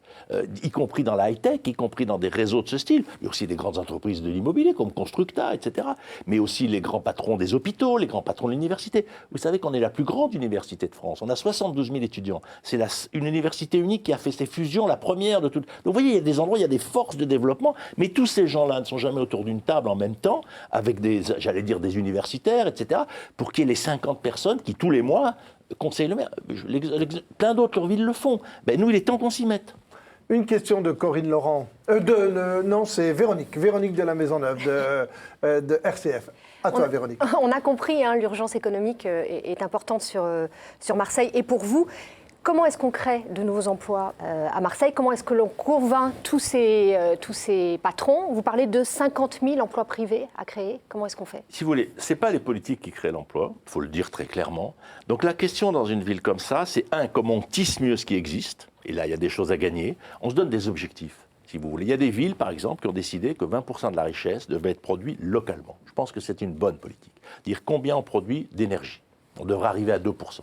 y compris dans la high-tech, y compris dans des réseaux de ce style. Il y a aussi des grandes entreprises de l'immobilier comme Constructa, etc. Mais aussi les grands patrons des hôpitaux, les grands patrons de l'université. Vous savez qu'on est la plus grande université de France. On a 72 000 étudiants. C'est une université unique qui a fait ses fusions, la première de toutes. Donc vous voyez, il y a des endroits, il y a des forces de développement, mais tous ces gens-là ne sont jamais autour d'une table en même temps, avec j'allais dire des universitaires, etc., pour qu'il y ait les 50 personnes qui, tous les mois, conseillent le maire. Plein d'autres villes le font. Ben, nous, il est temps qu'on s'y mette. Une question de Corinne Laurent. Non, c'est Véronique de la Maisonneuve, de RCF. À toi, Véronique. On a compris, hein, l'urgence économique est importante sur Marseille. Et pour vous, comment est-ce qu'on crée de nouveaux emplois à Marseille? Comment est-ce que l'on convainc tous ces patrons? Vous parlez de 50 000 emplois privés à créer. Comment est-ce qu'on fait? Si vous voulez, ce n'est pas les politiques qui créent l'emploi, il faut le dire très clairement. Donc la question dans une ville comme ça, c'est comment on tisse mieux ce qui existe. Et là, il y a des choses à gagner. On se donne des objectifs, si vous voulez. Il y a des villes, par exemple, qui ont décidé que 20% de la richesse devait être produite localement. Je pense que c'est une bonne politique. Dire combien on produit d'énergie. On devrait arriver à 2%.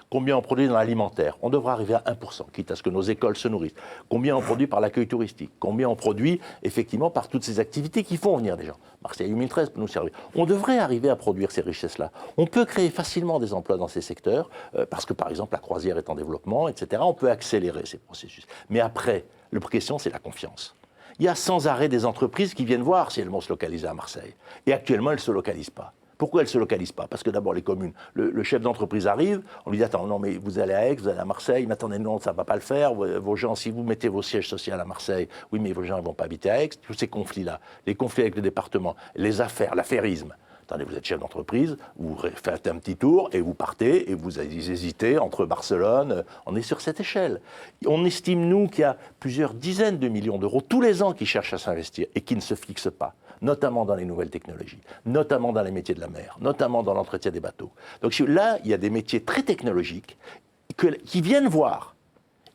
Combien on produit dans l'alimentaire? On devrait arriver à 1%, quitte à ce que nos écoles se nourrissent. Combien on produit par l'accueil touristique? Combien on produit, effectivement, par toutes ces activités qui font venir des gens? Marseille 2013 peut nous servir. On devrait arriver à produire ces richesses-là. On peut créer facilement des emplois dans ces secteurs, parce que, par exemple, la croisière est en développement, etc. On peut accélérer ces processus. Mais après, la question, c'est la confiance. Il y a sans arrêt des entreprises qui viennent voir si elles vont se localiser à Marseille. Et actuellement, elles ne se localisent pas. Pourquoi elles ne se localisent pas? Parce que d'abord, les communes, le chef d'entreprise arrive, on lui dit « Attends, non, mais vous allez à Aix, vous allez à Marseille, mais attendez, non, ça ne va pas le faire. Vos gens, si vous mettez vos sièges sociaux à Marseille, oui, mais vos gens ne vont pas habiter à Aix. » Tous ces conflits-là, les conflits avec le département, les affaires, l'affairisme. Attendez, vous êtes chef d'entreprise, vous faites un petit tour et vous partez et vous hésitez entre Barcelone. On est sur cette échelle. On estime, nous, qu'il y a plusieurs dizaines de millions d'euros tous les ans qui cherchent à s'investir et qui ne se fixent pas, notamment dans les nouvelles technologies, notamment dans les métiers de la mer, notamment dans l'entretien des bateaux. Donc là, il y a des métiers très technologiques qui viennent voir.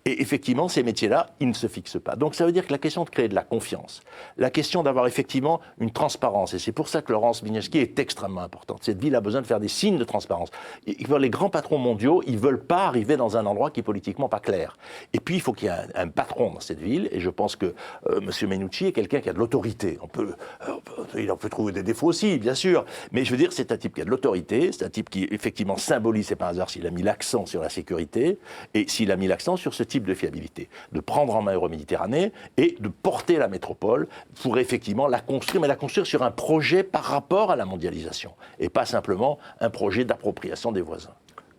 Et effectivement, ces métiers-là, ils ne se fixent pas. Donc ça veut dire que la question de créer de la confiance, la question d'avoir effectivement une transparence, et c'est pour ça que Laurence Vignevski est extrêmement importante. Cette ville a besoin de faire des signes de transparence. Les grands patrons mondiaux, ils ne veulent pas arriver dans un endroit qui est politiquement pas clair. Et puis, il faut qu'il y ait un patron dans cette ville, et je pense que M. Menucci est quelqu'un qui a de l'autorité. Il en peut trouver des défauts aussi, bien sûr, mais je veux dire, c'est un type qui a de l'autorité, c'est un type qui effectivement symbolise, c'est pas un hasard s'il a mis l'accent sur la sécurité, et s'il a mis l'accent sur ce type de fiabilité, de prendre en main Euroméditerranée et de porter la métropole pour effectivement la construire, mais la construire sur un projet par rapport à la mondialisation et pas simplement un projet d'appropriation des voisins.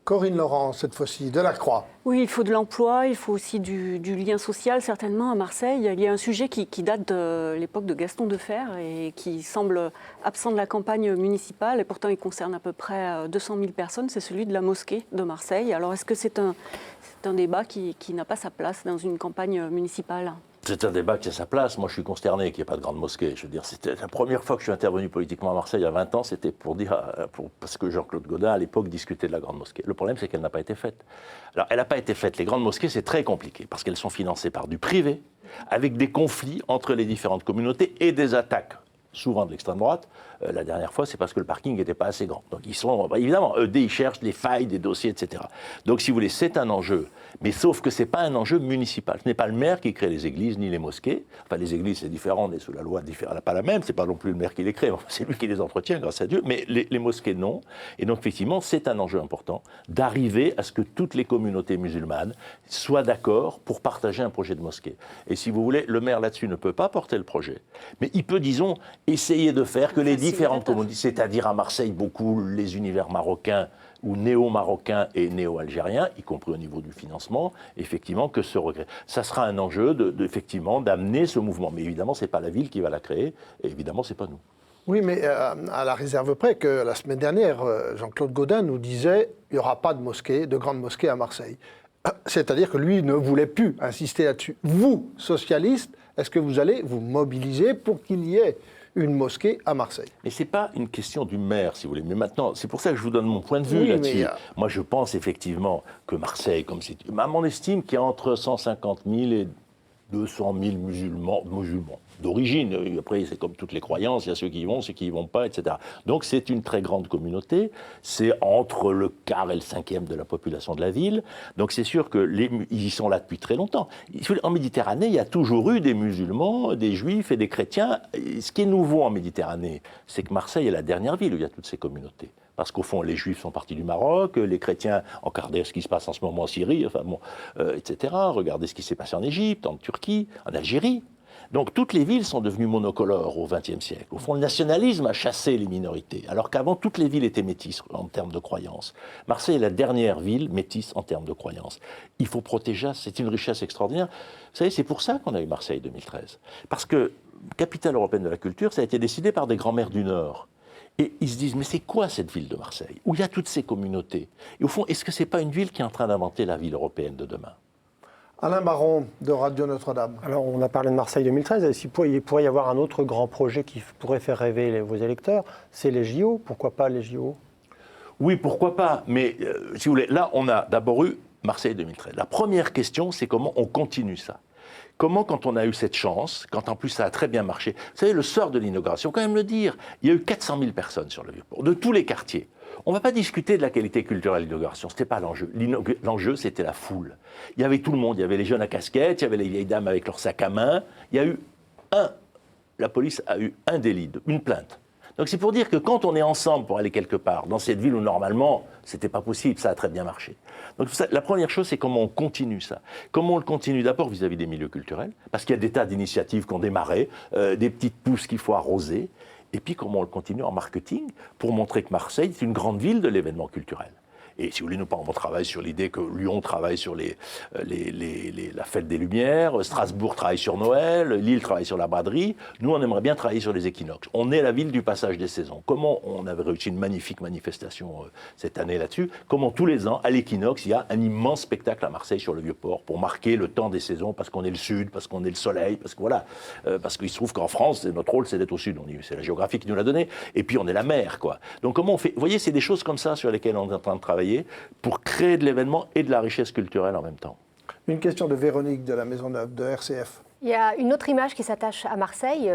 Corinne Laurent, cette fois-ci, de la Croix. Oui, il faut de l'emploi, il faut aussi du lien social, certainement, à Marseille. Il y a un sujet qui date de l'époque de Gaston Defferre et qui semble absent de la campagne municipale, et pourtant il concerne à peu près 200 000 personnes, c'est celui de la mosquée de Marseille. Alors est-ce que c'est un débat qui n'a pas sa place dans une campagne municipale ? C'est un débat qui a sa place. Moi, je suis consterné qu'il n'y ait pas de grande mosquée. Je veux dire, c'était la première fois que je suis intervenu politiquement à Marseille, il y a 20 ans, c'était pour dire, parce que Jean-Claude Gaudin, à l'époque, discutait de la grande mosquée. Le problème, c'est qu'elle n'a pas été faite. Alors, elle n'a pas été faite. Les grandes mosquées, c'est très compliqué, parce qu'elles sont financées par du privé, avec des conflits entre les différentes communautés et des attaques, souvent de l'extrême droite. La dernière fois, c'est parce que le parking n'était pas assez grand. Donc, ils sont, évidemment, ils cherchent les failles des dossiers, etc. Donc, si vous voulez, c'est un enjeu. Mais sauf que ce n'est pas un enjeu municipal. Ce n'est pas le maire qui crée les églises ni les mosquées. Enfin, les églises, c'est différent, on est sous la loi, elle n'a pas la même. Ce n'est pas non plus le maire qui les crée. Enfin, c'est lui qui les entretient, grâce à Dieu. Mais les mosquées, non. Et donc, effectivement, c'est un enjeu important d'arriver à ce que toutes les communautés musulmanes soient d'accord pour partager un projet de mosquée. Et si vous voulez, le maire, là-dessus, ne peut pas porter le projet. Mais il peut, disons, essayer de faire que les différentes communautés, c'est-à-dire à Marseille, beaucoup les univers marocains ou néo-marocains et néo-algériens, y compris au niveau du financement, effectivement, que ce regret. Ça sera un enjeu, effectivement, d'amener ce mouvement. Mais évidemment, ce n'est pas la ville qui va la créer, et évidemment, ce n'est pas nous. Oui, mais à la réserve près que la semaine dernière, Jean-Claude Gaudin nous disait qu'il n'y aura pas de mosquée, de grande mosquée à Marseille. C'est-à-dire que lui ne voulait plus insister là-dessus. Vous, socialistes, est-ce que vous allez vous mobiliser pour qu'il y ait une mosquée à Marseille? Mais ce n'est pas une question du maire, si vous voulez. Mais maintenant, c'est pour ça que je vous donne mon point de vue là-dessus. Mais moi, je pense effectivement que Marseille, comme c'est... À mon estime qu'il y a entre 150 000 et 200 000 musulmans d'origine. Après, c'est comme toutes les croyances, il y a ceux qui y vont, ceux qui y vont pas, etc. Donc c'est une très grande communauté. C'est entre le quart et le cinquième de la population de la ville. Donc c'est sûr qu'ils y sont là depuis très longtemps. En Méditerranée, il y a toujours eu des musulmans, des juifs et des chrétiens. Ce qui est nouveau en Méditerranée, c'est que Marseille est la dernière ville où il y a toutes ces communautés. Parce qu'au fond, les Juifs sont partis du Maroc, les chrétiens, regardez ce qui se passe en ce moment en Syrie, enfin bon, etc. Regardez ce qui s'est passé en Égypte, en Turquie, en Algérie. Donc toutes les villes sont devenues monocolores au XXe siècle. Au fond, le nationalisme a chassé les minorités, alors qu'avant, toutes les villes étaient métisses en termes de croyances. Marseille est la dernière ville métisse en termes de croyances. Il faut protéger, c'est une richesse extraordinaire. Vous savez, c'est pour ça qu'on a eu Marseille 2013. Parce que, capitale européenne de la culture, ça a été décidé par des grands-mères du Nord. Et ils se disent, mais c'est quoi cette ville de Marseille, où il y a toutes ces communautés? Et au fond, est-ce que ce n'est pas une ville qui est en train d'inventer la ville européenne de demain? Alain Baron, de Radio Notre-Dame. Alors, on a parlé de Marseille 2013. Il pourrait y avoir un autre grand projet qui pourrait faire rêver vos électeurs, c'est les JO. Pourquoi pas les JO? Oui, pourquoi pas. Mais si vous voulez, là, on a d'abord eu Marseille 2013. La première question, c'est comment on continue ça. Comment, quand on a eu cette chance, quand en plus ça a très bien marché, vous savez, le soir de l'inauguration, quand même le dire, il y a eu 400 000 personnes sur le Vieux-Port, de tous les quartiers. On ne va pas discuter de la qualité culturelle de l'inauguration, ce n'était pas l'enjeu. L'enjeu, c'était la foule. Il y avait tout le monde, il y avait les jeunes à casquette, il y avait les vieilles dames avec leurs sacs à main. Il y a eu la police a eu un délit, une plainte. Donc c'est pour dire que quand on est ensemble pour aller quelque part, dans cette ville où normalement, ce n'était pas possible, ça a très bien marché. Donc la première chose, c'est comment on continue ça. Comment on le continue d'abord vis-à-vis des milieux culturels, parce qu'il y a des tas d'initiatives qui ont démarré, des petites pousses qu'il faut arroser, et puis comment on le continue en marketing, pour montrer que Marseille est une grande ville de l'événement culturel. Et si vous voulez, nous, on travaille sur l'idée que Lyon travaille sur la fête des Lumières, Strasbourg travaille sur Noël, Lille travaille sur la braderie. Nous, on aimerait bien travailler sur les équinoxes. On est la ville du passage des saisons. Comment on avait réussi une magnifique manifestation cette année là-dessus? Comment tous les ans, à l'équinoxe, il y a un immense spectacle à Marseille sur le Vieux-Port pour marquer le temps des saisons, parce qu'on est le sud, parce qu'on est le soleil, parce que voilà, parce qu'il se trouve qu'en France, notre rôle, c'est d'être au sud. C'est la géographie qui nous l'a donné. Et puis, on est la mer, quoi. Donc, comment on fait? Vous voyez, c'est des choses comme ça sur lesquelles on est en train de travailler pour créer de l'événement et de la richesse culturelle en même temps. Une question de Véronique de la Maisonneuve, de RCF. Il y a une autre image qui s'attache à Marseille,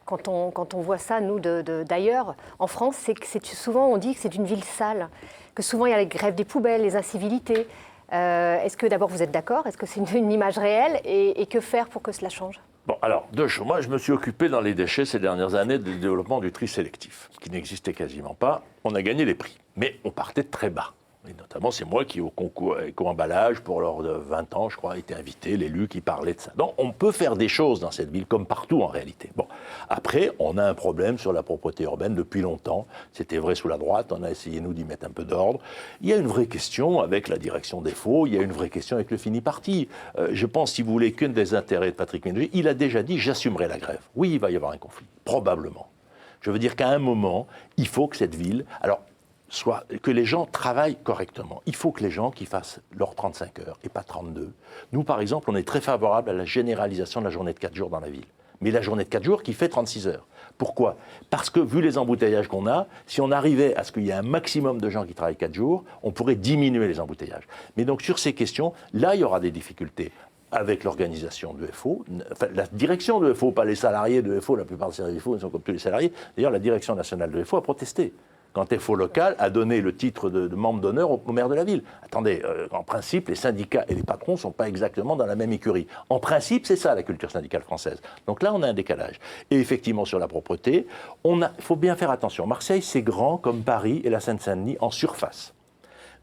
quand on voit ça, nous, d'ailleurs, en France, c'est que souvent on dit que c'est une ville sale, que souvent il y a les grèves des poubelles, les incivilités. Est-ce que d'abord vous êtes d'accord? Est-ce que c'est une image réelle? Et que faire pour que cela change? Bon, alors, deux choses. Moi, je me suis occupé dans les déchets ces dernières années du développement du tri sélectif, qui n'existait quasiment pas. On a gagné les prix, mais on partait de très bas. Et notamment, c'est moi qui, au concours éco-emballage, pour leurs 20 ans, je crois, a été invité, l'élu qui parlait de ça. Donc, on peut faire des choses dans cette ville, comme partout en réalité. Bon. Après, on a un problème sur la propreté urbaine depuis longtemps. C'était vrai sous la droite, on a essayé, nous, d'y mettre un peu d'ordre. Il y a une vraie question avec la direction des faux, il y a une vraie question avec le fini parti. Je pense, si vous voulez, qu'un des intérêts de Patrick Mennucci, il a déjà dit « j'assumerai la grève ». Oui, il va y avoir un conflit, probablement. Je veux dire qu'à un moment, il faut que cette ville... Alors, soit que les gens travaillent correctement. Il faut que les gens qui fassent leurs 35 heures et pas 32. Nous, par exemple, on est très favorable à la généralisation de la journée de 4 jours dans la ville. Mais la journée de 4 jours qui fait 36 heures. Pourquoi ? Parce que, vu les embouteillages qu'on a, si on arrivait à ce qu'il y ait un maximum de gens qui travaillent 4 jours, on pourrait diminuer les embouteillages. Mais donc, sur ces questions, là, il y aura des difficultés avec l'organisation de FO, enfin, la direction de FO, pas les salariés de FO, la plupart des salariés de FO, ils sont comme tous les salariés. D'ailleurs, la direction nationale de FO a protesté quand FO local a donné le titre de membre d'honneur au maire de la ville. Attendez, en principe, les syndicats et les patrons ne sont pas exactement dans la même écurie. En principe, c'est ça la culture syndicale française. Donc là, on a un décalage. Et effectivement, sur la propreté, il faut bien faire attention. Marseille, c'est grand comme Paris et la Seine-Saint-Denis en surface.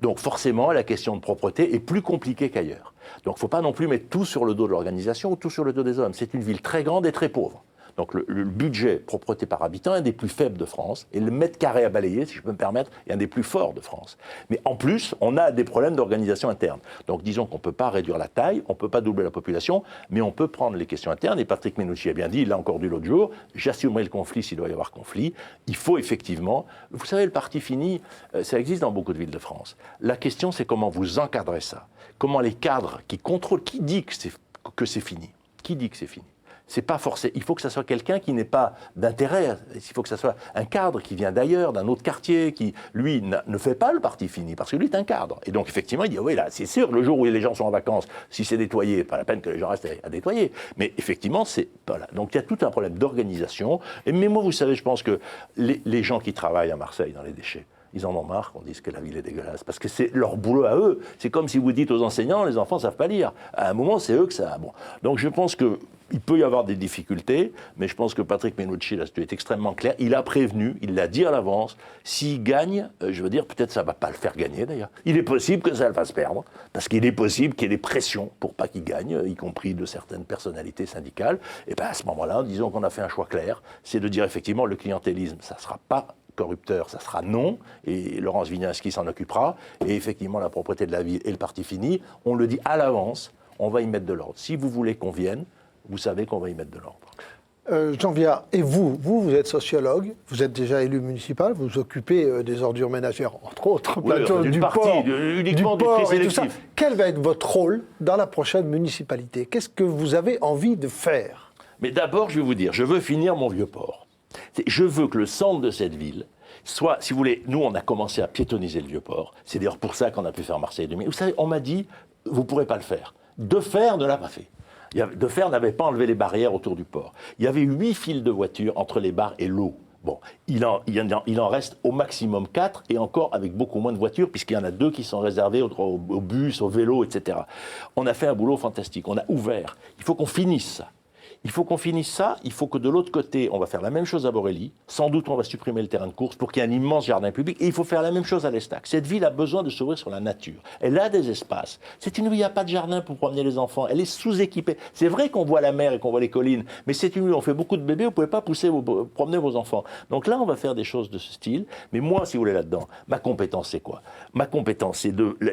Donc forcément, la question de propreté est plus compliquée qu'ailleurs. Donc il ne faut pas non plus mettre tout sur le dos de l'organisation ou tout sur le dos des hommes. C'est une ville très grande et très pauvre. Donc le budget propreté par habitant est un des plus faibles de France, et le mètre carré à balayer, si je peux me permettre, est un des plus forts de France. Mais en plus, on a des problèmes d'organisation interne. Donc disons qu'on ne peut pas réduire la taille, on ne peut pas doubler la population, mais on peut prendre les questions internes, et Patrick Mennucci a bien dit, il l'a encore dit l'autre jour, j'assumerai le conflit s'il doit y avoir conflit. Il faut effectivement... Vous savez, le parti fini, ça existe dans beaucoup de villes de France. La question, c'est comment vous encadrez ça. Comment les cadres qui contrôlent, qui dit que c'est fini ? Qui dit que c'est fini ? C'est pas forcé. Il faut que ça soit quelqu'un qui n'ait pas d'intérêt. Il faut que ça soit un cadre qui vient d'ailleurs, d'un autre quartier, qui, lui, ne fait pas le parti fini, parce que lui est un cadre. Et donc, effectivement, il dit, oui, là, c'est sûr, le jour où les gens sont en vacances, si c'est nettoyé, pas la peine que les gens restent à nettoyer. Mais effectivement, c'est pas là. Donc, il y a tout un problème d'organisation. Mais moi, vous savez, je pense que les gens qui travaillent à Marseille dans les déchets, ils en ont marre qu'on dise que la ville est dégueulasse, parce que c'est leur boulot à eux. C'est comme si vous dites aux enseignants, les enfants ne savent pas lire. À un moment, c'est eux que ça... Bon. Donc je pense qu'il peut y avoir des difficultés, mais je pense que Patrick Mennucci, là, est extrêmement clair. Il a prévenu, il l'a dit à l'avance. S'il gagne, je veux dire, peut-être ça ne va pas le faire gagner d'ailleurs. Il est possible que ça le fasse perdre, parce qu'il est possible qu'il y ait des pressions pour pas qu'il gagne, y compris de certaines personnalités syndicales. Et bien à ce moment-là, disons qu'on a fait un choix clair, c'est de dire effectivement le clientélisme, ça ne sera pas corrupteur, ça sera non, et Laurence Vignanski s'en occupera, et effectivement la propreté de la ville et le parti fini, on le dit à l'avance, on va y mettre de l'ordre. Si vous voulez qu'on vienne, vous savez qu'on va y mettre de l'ordre. Jean Viard, et vous êtes sociologue, vous êtes déjà élu municipal, vous vous occupez des ordures ménagères, entre autres, du port et tout ça. Quel va être votre rôle dans la prochaine municipalité ? Qu'est-ce que vous avez envie de faire ? Mais d'abord, je vais vous dire, je veux finir mon vieux port. Je veux que le centre de cette ville soit, si vous voulez, nous on a commencé à piétoniser le vieux port, c'est d'ailleurs pour ça qu'on a pu faire Marseille 2000. Vous savez, on m'a dit, vous ne pourrez pas le faire. Defer ne l'a pas fait. Defer n'avait pas enlevé les barrières autour du port. Il y avait 8 files de voitures entre les bars et l'eau. Bon, il en reste au maximum 4, et encore avec beaucoup moins de voitures, puisqu'il y en a 2 qui sont réservées au bus, au vélo, etc. On a fait un boulot fantastique, on a ouvert. Il faut qu'on finisse ça. Il faut qu'on finisse ça, il faut que de l'autre côté, on va faire la même chose à Borély, sans doute on va supprimer le terrain de course pour qu'il y ait un immense jardin public, et il faut faire la même chose à l'Estac. Cette ville a besoin de s'ouvrir sur la nature. Elle a des espaces. C'est une ville où il n'y a pas de jardin pour promener les enfants, elle est sous-équipée. C'est vrai qu'on voit la mer et qu'on voit les collines, mais c'est une ville où on fait beaucoup de bébés, vous ne pouvez pas promener vos enfants. Donc là, on va faire des choses de ce style, mais moi, si vous voulez, là-dedans, ma compétence, c'est quoi ? Ma compétence,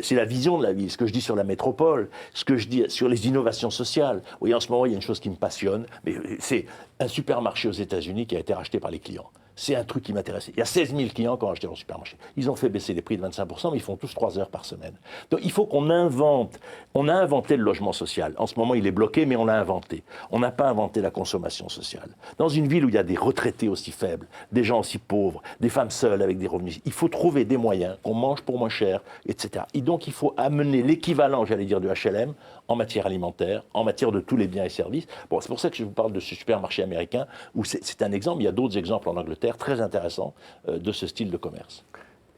c'est la vision de la ville, ce que je dis sur la métropole, ce que je dis sur les innovations sociales. Vous voyez, en ce moment, il y a une chose qui me passionne, mais c'est un supermarché aux États-Unis qui a été racheté par les clients. C'est un truc qui m'intéressait. Il y a 16 000 clients qui ont acheté leur supermarché. Ils ont fait baisser les prix de 25%, mais ils font tous 3 heures par semaine. Donc il faut qu'on invente. On a inventé le logement social. En ce moment, il est bloqué, mais on l'a inventé. On n'a pas inventé la consommation sociale. Dans une ville où il y a des retraités aussi faibles, des gens aussi pauvres, des femmes seules avec des revenus, il faut trouver des moyens, qu'on mange pour moins cher, etc. Et donc il faut amener l'équivalent, j'allais dire, du HLM en matière alimentaire, en matière de tous les biens et services. Bon, c'est pour ça que je vous parle de ce supermarché américain, où c'est un exemple. Il y a d'autres exemples en Angleterre très intéressants de ce style de commerce.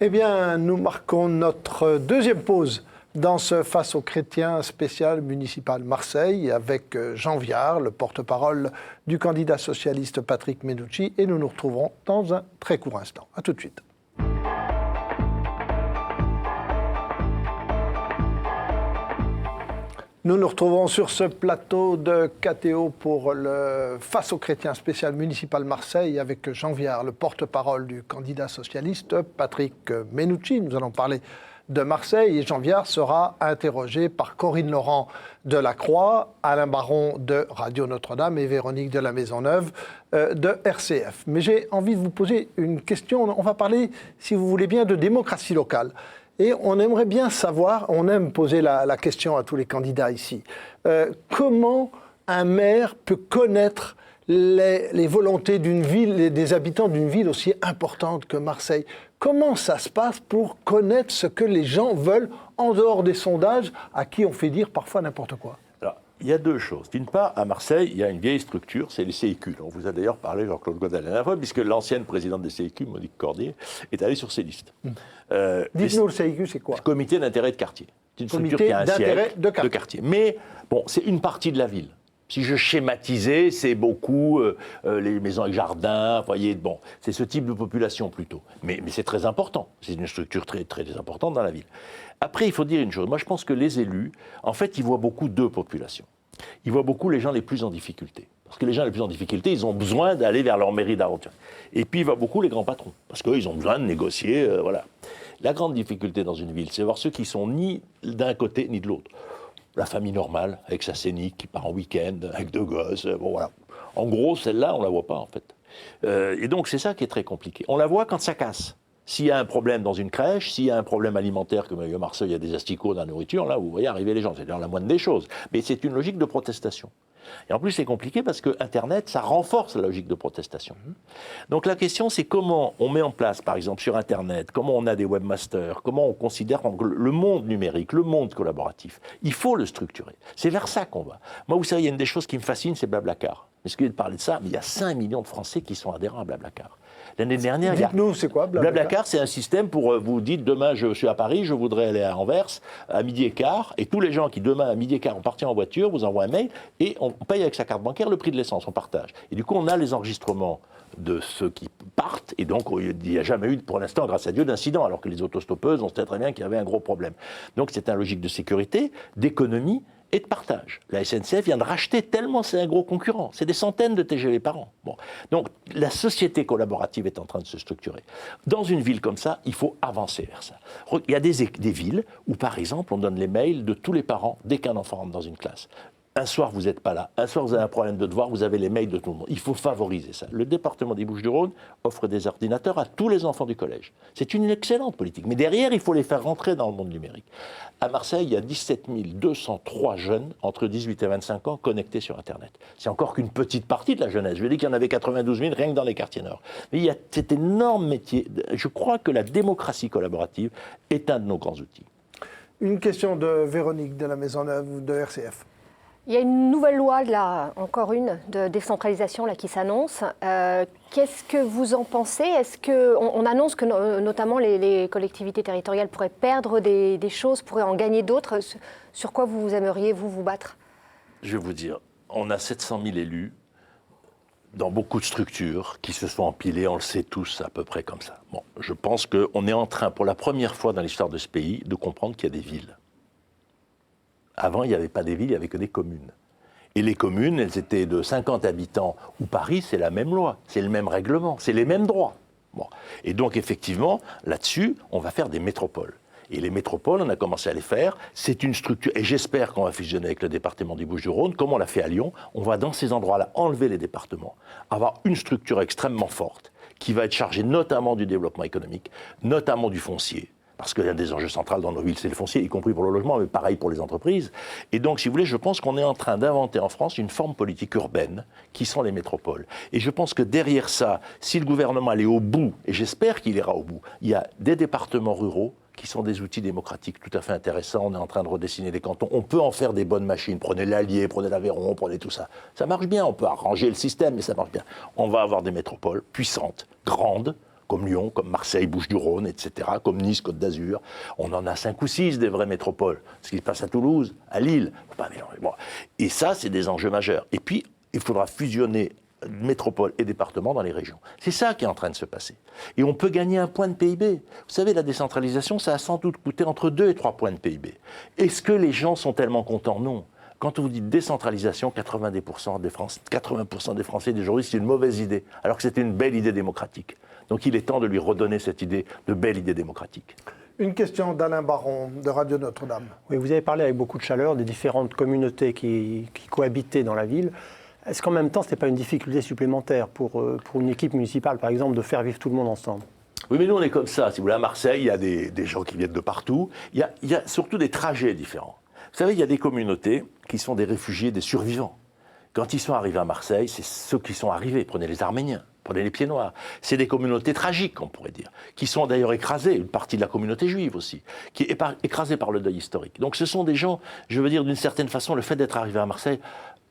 Eh bien, nous marquons notre deuxième pause dans ce Face aux chrétiens spécial municipal Marseille avec Jean Viard, le porte-parole du candidat socialiste Patrick Mennucci, et nous nous retrouverons dans un très court instant. A tout de suite. Nous nous retrouvons sur ce plateau de KTO pour le Face aux chrétiens spécial municipal Marseille avec Jean Viard, le porte-parole du candidat socialiste, Patrick Menucci. Nous allons parler de Marseille et Jean Viard sera interrogé par Corinne Laurent de la Croix, Alain Baron de Radio Notre-Dame et Véronique de la Maisonneuve de RCF. Mais j'ai envie de vous poser une question. On va parler, si vous voulez bien, de démocratie locale. Et on aimerait bien savoir, on aime poser la question à tous les candidats ici, comment un maire peut connaître les volontés d'une ville, des habitants d'une ville aussi importante que Marseille. Comment ça se passe pour connaître ce que les gens veulent en dehors des sondages à qui on fait dire parfois n'importe quoi? Alors, il y a deux choses. D'une part, à Marseille, il y a une vieille structure, c'est les CIQ. On vous a d'ailleurs parlé, Jean-Claude Gaudin, la dernière fois, puisque l'ancienne présidente des CIQ, Monique Cordier, est allée sur ces listes. Dites-nous, le CIQ, c'est quoi? Comité d'intérêt de quartier. C'est une structure qui a un siècle de quartier. Mais bon, c'est une partie de la ville. Si je schématisais, c'est beaucoup les maisons avec jardin, voyez, bon, c'est ce type de population plutôt. Mais c'est très important, c'est une structure très, très importante dans la ville. Après, il faut dire une chose, moi je pense que les élus, en fait, ils voient beaucoup deux populations. Ils voient beaucoup les gens les plus en difficulté. Parce que les gens les plus en difficulté, ils ont besoin d'aller vers leur mairie d'arrondissement. Et puis, ils voient beaucoup les grands patrons, parce qu'eux, ils ont besoin de négocier, voilà. La grande difficulté dans une ville, c'est voir ceux qui sont ni d'un côté ni de l'autre. La famille normale, avec sa scénique, qui part en week-end, avec deux gosses, bon voilà. En gros, celle-là, on ne la voit pas, en fait. Et donc, c'est ça qui est très compliqué. On la voit quand ça casse. S'il y a un problème dans une crèche, s'il y a un problème alimentaire, comme à Marseille, il y a des asticots dans la nourriture, là, vous voyez arriver les gens. C'est la moindre des choses. Mais c'est une logique de protestation. Et en plus, c'est compliqué parce que Internet, ça renforce la logique de protestation. Donc la question, c'est comment on met en place, par exemple, sur Internet, comment on a des webmasters, comment on considère le monde numérique, le monde collaboratif. Il faut le structurer. C'est vers ça qu'on va. Moi, vous savez, il y a une des choses qui me fascine, c'est Blablacar. Excusez de parler de ça, mais il y a 5 millions de Français qui sont adhérents à Blablacar. L'année dernière, dites-nous, c'est quoi Blablacar, c'est un système pour vous dites demain je suis à Paris, je voudrais aller à Anvers à midi et quart, et tous les gens qui demain à midi et quart ont parti en voiture vous envoient un mail et on paye avec sa carte bancaire le prix de l'essence, on partage. Et du coup, on a les enregistrements de ceux qui partent, et donc il n'y a jamais eu pour l'instant, grâce à Dieu, d'incident, alors que les autostoppeuses, on sait très bien qu'il y avait un gros problème. Donc c'est une logique de sécurité, d'économie et de partage. La SNCF vient de racheter tellement c'est un gros concurrent. C'est des centaines de TGV par an. Bon. Donc la société collaborative est en train de se structurer. Dans une ville comme ça, il faut avancer vers ça. Il y a des villes où, par exemple, on donne les mails de tous les parents dès qu'un enfant rentre dans une classe. Un soir, vous n'êtes pas là. Un soir, vous avez un problème de devoir, vous avez les mails de tout le monde. Il faut favoriser ça. Le département des Bouches-du-Rhône offre des ordinateurs à tous les enfants du collège. C'est une excellente politique. Mais derrière, il faut les faire rentrer dans le monde numérique. À Marseille, il y a 17 203 jeunes entre 18 et 25 ans connectés sur Internet. C'est encore qu'une petite partie de la jeunesse. Je lui ai dit qu'il y en avait 92 000 rien que dans les quartiers nord. Mais il y a cet énorme métier. Je crois que la démocratie collaborative est un de nos grands outils. Une question de Véronique de la Maisonneuve de RCF. Il y a une nouvelle loi, là, encore une, de décentralisation là, qui s'annonce. Qu'est-ce que vous en pensez? Est-ce qu'on annonce que notamment les collectivités territoriales pourraient perdre des choses, pourraient en gagner d'autres? Sur quoi vous aimeriez vous battre? Je vais vous dire, on a 700 000 élus dans beaucoup de structures qui se sont empilées, on le sait tous, à peu près comme ça. Bon, je pense qu'on est en train, pour la première fois dans l'histoire de ce pays, de comprendre qu'il y a des villes. Avant, il n'y avait pas des villes, il n'y avait que des communes. Et les communes, elles étaient de 50 habitants, ou Paris, c'est la même loi, c'est le même règlement, c'est les mêmes droits. Bon. Et donc, effectivement, là-dessus, on va faire des métropoles. Et les métropoles, on a commencé à les faire. C'est une structure, et j'espère qu'on va fusionner avec le département des Bouches-du-Rhône, comme on l'a fait à Lyon. On va, dans ces endroits-là, enlever les départements, avoir une structure extrêmement forte, qui va être chargée notamment du développement économique, notamment du foncier. Parce qu'il y a des enjeux centraux dans nos villes, c'est le foncier, y compris pour le logement, mais pareil pour les entreprises. Et donc, si vous voulez, je pense qu'on est en train d'inventer en France une forme politique urbaine qui sont les métropoles. Et je pense que derrière ça, si le gouvernement allait au bout, et j'espère qu'il ira au bout, il y a des départements ruraux qui sont des outils démocratiques tout à fait intéressants. On est en train de redessiner les cantons. On peut en faire des bonnes machines. Prenez l'Allier, prenez l'Aveyron, prenez tout ça. Ça marche bien, on peut arranger le système, mais ça marche bien. On va avoir des métropoles puissantes, grandes, comme Lyon, comme Marseille, Bouches-du-Rhône, etc., comme Nice, Côte d'Azur. On en a 5 ou 6 des vraies métropoles. Ce qui se passe à Toulouse, à Lille, faut pas mélanger. Bon. Et ça, c'est des enjeux majeurs. Et puis, il faudra fusionner métropole et département dans les régions. C'est ça qui est en train de se passer. Et on peut gagner 1 point de PIB. Vous savez, la décentralisation, ça a sans doute coûté entre 2 et 3 points de PIB. Est-ce que les gens sont tellement contents? Non. Quand vous dites décentralisation, 80% des Français d'aujourd'hui, c'est une mauvaise idée, alors que c'était une belle idée démocratique. Donc il est temps de lui redonner cette idée de belle idée démocratique. Une question d'Alain Baron, de Radio Notre-Dame. Oui, vous avez parlé avec beaucoup de chaleur des différentes communautés qui cohabitaient dans la ville. Est-ce qu'en même temps, ce n'est pas une difficulté supplémentaire pour une équipe municipale, par exemple, de faire vivre tout le monde ensemble ? Oui, mais nous, on est comme ça. Si vous voulez, à Marseille, il y a des gens qui viennent de partout. Il y a surtout des trajets différents. Vous savez, il y a des communautés qui sont des réfugiés, des survivants. Quand ils sont arrivés à Marseille, c'est ceux qui sont arrivés. Prenez les Arméniens, prenez les Pieds Noirs. C'est des communautés tragiques, on pourrait dire, qui sont d'ailleurs écrasées, une partie de la communauté juive aussi, qui est écrasée par le deuil historique. Donc ce sont des gens, je veux dire, d'une certaine façon, le fait d'être arrivé à Marseille,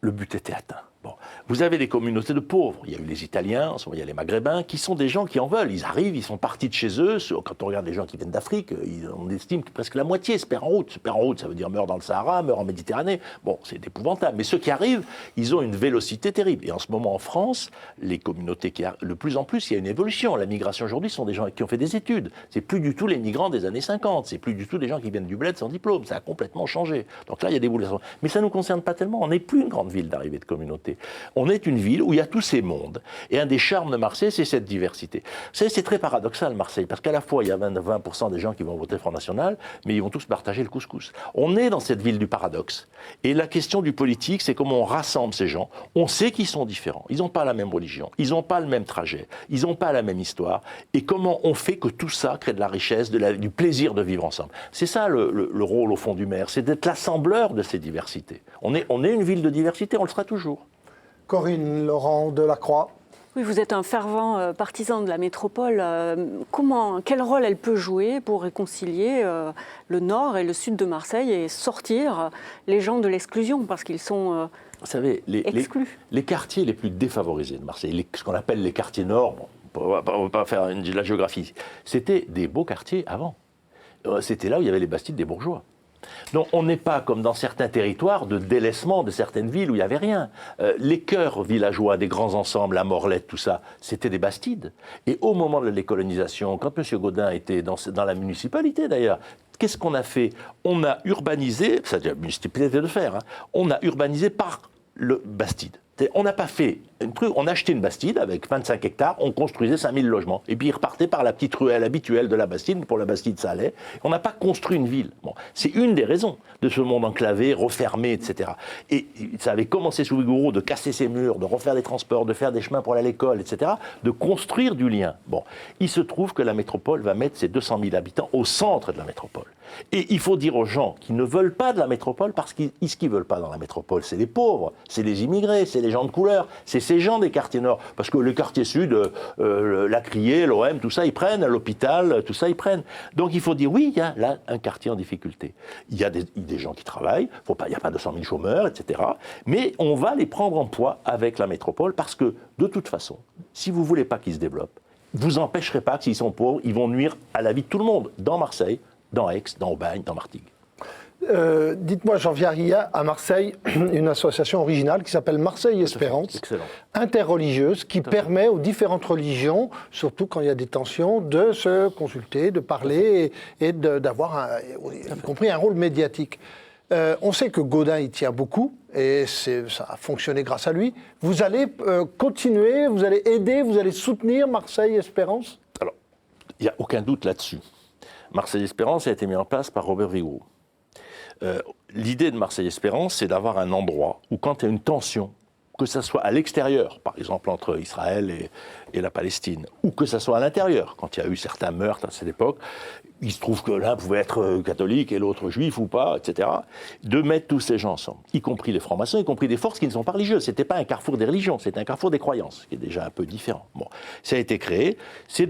le but était atteint. Bon. Vous avez des communautés de pauvres. Il y a eu les Italiens, en ce moment, il y a les Maghrébins, qui sont des gens qui en veulent. Ils arrivent, ils sont partis de chez eux. Quand on regarde les gens qui viennent d'Afrique, on estime que presque la moitié se perd en route. Se perd en route, ça veut dire meurt dans le Sahara, meurt en Méditerranée. Bon, c'est épouvantable. Mais ceux qui arrivent, ils ont une vélocité terrible. Et en ce moment, en France, les communautés qui arrivent, de plus en plus, il y a une évolution. La migration aujourd'hui, ce sont des gens qui ont fait des études. C'est plus du tout les migrants des années 50. C'est plus du tout des gens qui viennent du bled sans diplôme. Ça a complètement changé. Donc là, il y a des bouleversements. Mais ça ne nous concerne pas tellement. On n'est plus une grande ville d'arrivée de communautés. On est une ville où il y a tous ces mondes. Et un des charmes de Marseille, c'est cette diversité. Vous savez, c'est très paradoxal, Marseille, parce qu'à la fois, il y a 20% des gens qui vont voter Front National, mais ils vont tous partager le couscous. On est dans cette ville du paradoxe. Et la question du politique, c'est comment on rassemble ces gens. On sait qu'ils sont différents. Ils n'ont pas la même religion. Ils n'ont pas le même trajet. Ils n'ont pas la même histoire. Et comment on fait que tout ça crée de la richesse, du plaisir de vivre ensemble. C'est ça le rôle, au fond, du maire. C'est d'être l'assembleur de ces diversités. On est une ville de diversité, on le sera toujours. Corinne Laurent Delacroix. Oui, vous êtes un fervent partisan de la métropole. Quel rôle elle peut jouer pour réconcilier le nord et le sud de Marseille et sortir les gens de l'exclusion parce qu'ils sont vous savez, exclus. Les quartiers les plus défavorisés de Marseille, ce qu'on appelle les quartiers nord, on ne va pas faire de la géographie, c'était des beaux quartiers avant. C'était là où il y avait les bastides des bourgeois. Donc on n'est pas comme dans certains territoires de délaissement de certaines villes où il n'y avait rien. Les cœurs villageois des grands ensembles, la Morlette, tout ça, c'était des bastides. Et au moment de la décolonisation, quand M. Gaudin était dans la municipalité d'ailleurs, qu'est-ce qu'on a fait? On a urbanisé, c'est-à-dire la municipalité de faire, on a urbanisé par le bastide. On n'a pas fait un truc, on a acheté une bastide avec 25 hectares, on construisait 5000 logements. Et puis ils repartaient par la petite ruelle habituelle de la bastide, pour la bastide ça allait. On n'a pas construit une ville. Bon, c'est une des raisons de ce monde enclavé, refermé, etc. Et ça avait commencé sous Vigouroux de casser ses murs, de refaire des transports, de faire des chemins pour aller à l'école, etc. De construire du lien. Bon, il se trouve que la métropole va mettre ses 200 000 habitants au centre de la métropole. Et il faut dire aux gens qui ne veulent pas de la métropole, parce qu'ils ne veulent pas dans la métropole, c'est les pauvres, c'est les immigrés, c'est les gens de couleur, c'est ces gens des quartiers nord. Parce que les quartiers sud, la Criée, l'OM, tout ça, ils prennent, l'hôpital, tout ça, ils prennent. Donc il faut dire, oui, il y a là un quartier en difficulté. Il y a des gens qui travaillent, il n'y a pas 200 000 chômeurs, etc. Mais on va les prendre en poids avec la métropole, parce que, de toute façon, si vous ne voulez pas qu'ils se développent, vous empêcherez pas que s'ils sont pauvres, ils vont nuire à la vie de tout le monde, dans Marseille, dans Aix, dans Aubagne, dans Martigues. Dites-moi, Jean-Pierre, il y a à Marseille une association originale qui s'appelle Marseille Espérance, interreligieuse, qui permet aux différentes religions, surtout quand il y a des tensions, de se consulter, de parler et d'avoir, y compris, un rôle médiatique. On sait que Gaudin y tient beaucoup, et ça a fonctionné grâce à lui. Vous allez continuer, vous allez aider, vous allez soutenir Marseille Espérance? Alors, il n'y a aucun doute là-dessus. Marseille Espérance a été mis en place par Robert Vigouroux. L'idée de Marseille Espérance, c'est d'avoir un endroit où, quand il y a une tension, que ça soit à l'extérieur, par exemple entre Israël et la Palestine, ou que ça soit à l'intérieur, quand il y a eu certains meurtres à cette époque, il se trouve que l'un pouvait être catholique et l'autre juif ou pas, etc., de mettre tous ces gens ensemble, y compris les francs-maçons, y compris des forces qui ne sont pas religieuses. Ce n'était pas un carrefour des religions, c'était un carrefour des croyances, qui est déjà un peu différent. Bon, ça a été créé, c'est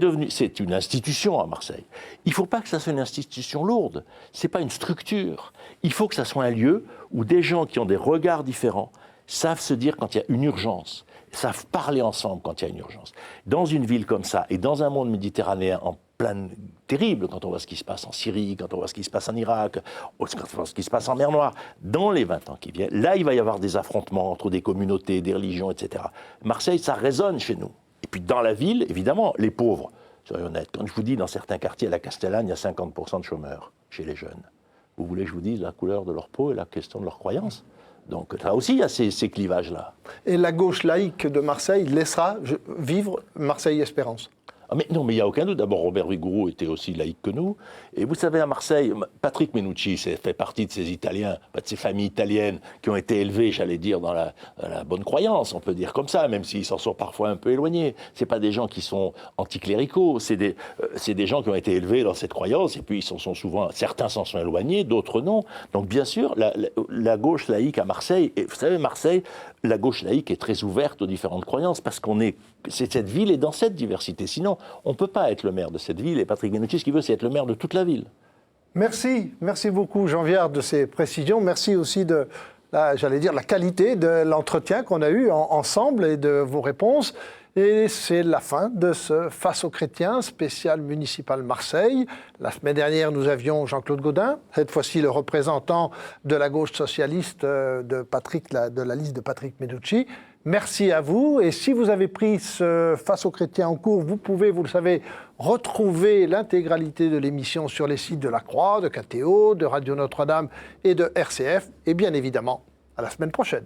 une institution à Marseille. Il ne faut pas que ça soit une institution lourde, ce n'est pas une structure. Il faut que ça soit un lieu où des gens qui ont des regards différents savent se dire quand il y a une urgence, savent parler ensemble quand il y a une urgence. Dans une ville comme ça, et dans un monde méditerranéen en plein terrible, quand on voit ce qui se passe en Syrie, quand on voit ce qui se passe en Irak, quand on voit ce qui se passe en mer Noire, dans les 20 ans qui viennent, là, il va y avoir des affrontements entre des communautés, des religions, etc. Marseille, ça résonne chez nous. Et puis dans la ville, évidemment, les pauvres, soyons honnêtes, quand je vous dis, dans certains quartiers, à la Castellane, il y a 50% de chômeurs chez les jeunes. Vous voulez que je vous dise la couleur de leur peau et la question de leur croyance? Donc là aussi, il y a ces clivages-là. Et la gauche laïque de Marseille laissera vivre Marseille-Espérance. Ah mais non, mais il n'y a aucun doute. D'abord, Robert Vigouroux était aussi laïque que nous. Et vous savez, à Marseille, Patrick Menucci fait partie de ces Italiens, de ces familles italiennes qui ont été élevées, j'allais dire, dans la bonne croyance, on peut dire comme ça, même s'ils s'en sont parfois un peu éloignés. Ce pas des gens qui sont anticléricaux, c'est des gens qui ont été élevés dans cette croyance, et puis certains s'en sont éloignés, d'autres non. Donc bien sûr, la gauche laïque à Marseille, et vous savez, Marseille, la gauche laïque est très ouverte aux différentes croyances, parce cette ville est dans cette diversité. Sinon, on ne peut pas être le maire de cette ville. Et Patrick Menucci, ce qu'il veut, c'est être le maire de toute la ville. Merci beaucoup Jean Viard de ces précisions. Merci aussi de la qualité de l'entretien qu'on a eu ensemble et de vos réponses. Et c'est la fin de ce Face aux chrétiens spécial municipal Marseille. La semaine dernière, nous avions Jean-Claude Gaudin, cette fois-ci le représentant de la gauche socialiste de la liste de Patrick Menucci. Merci à vous. Et si vous avez pris ce Face aux chrétiens en cours, vous pouvez, vous le savez, retrouver l'intégralité de l'émission sur les sites de La Croix, de KTO, de Radio Notre-Dame et de RCF. Et bien évidemment, à la semaine prochaine.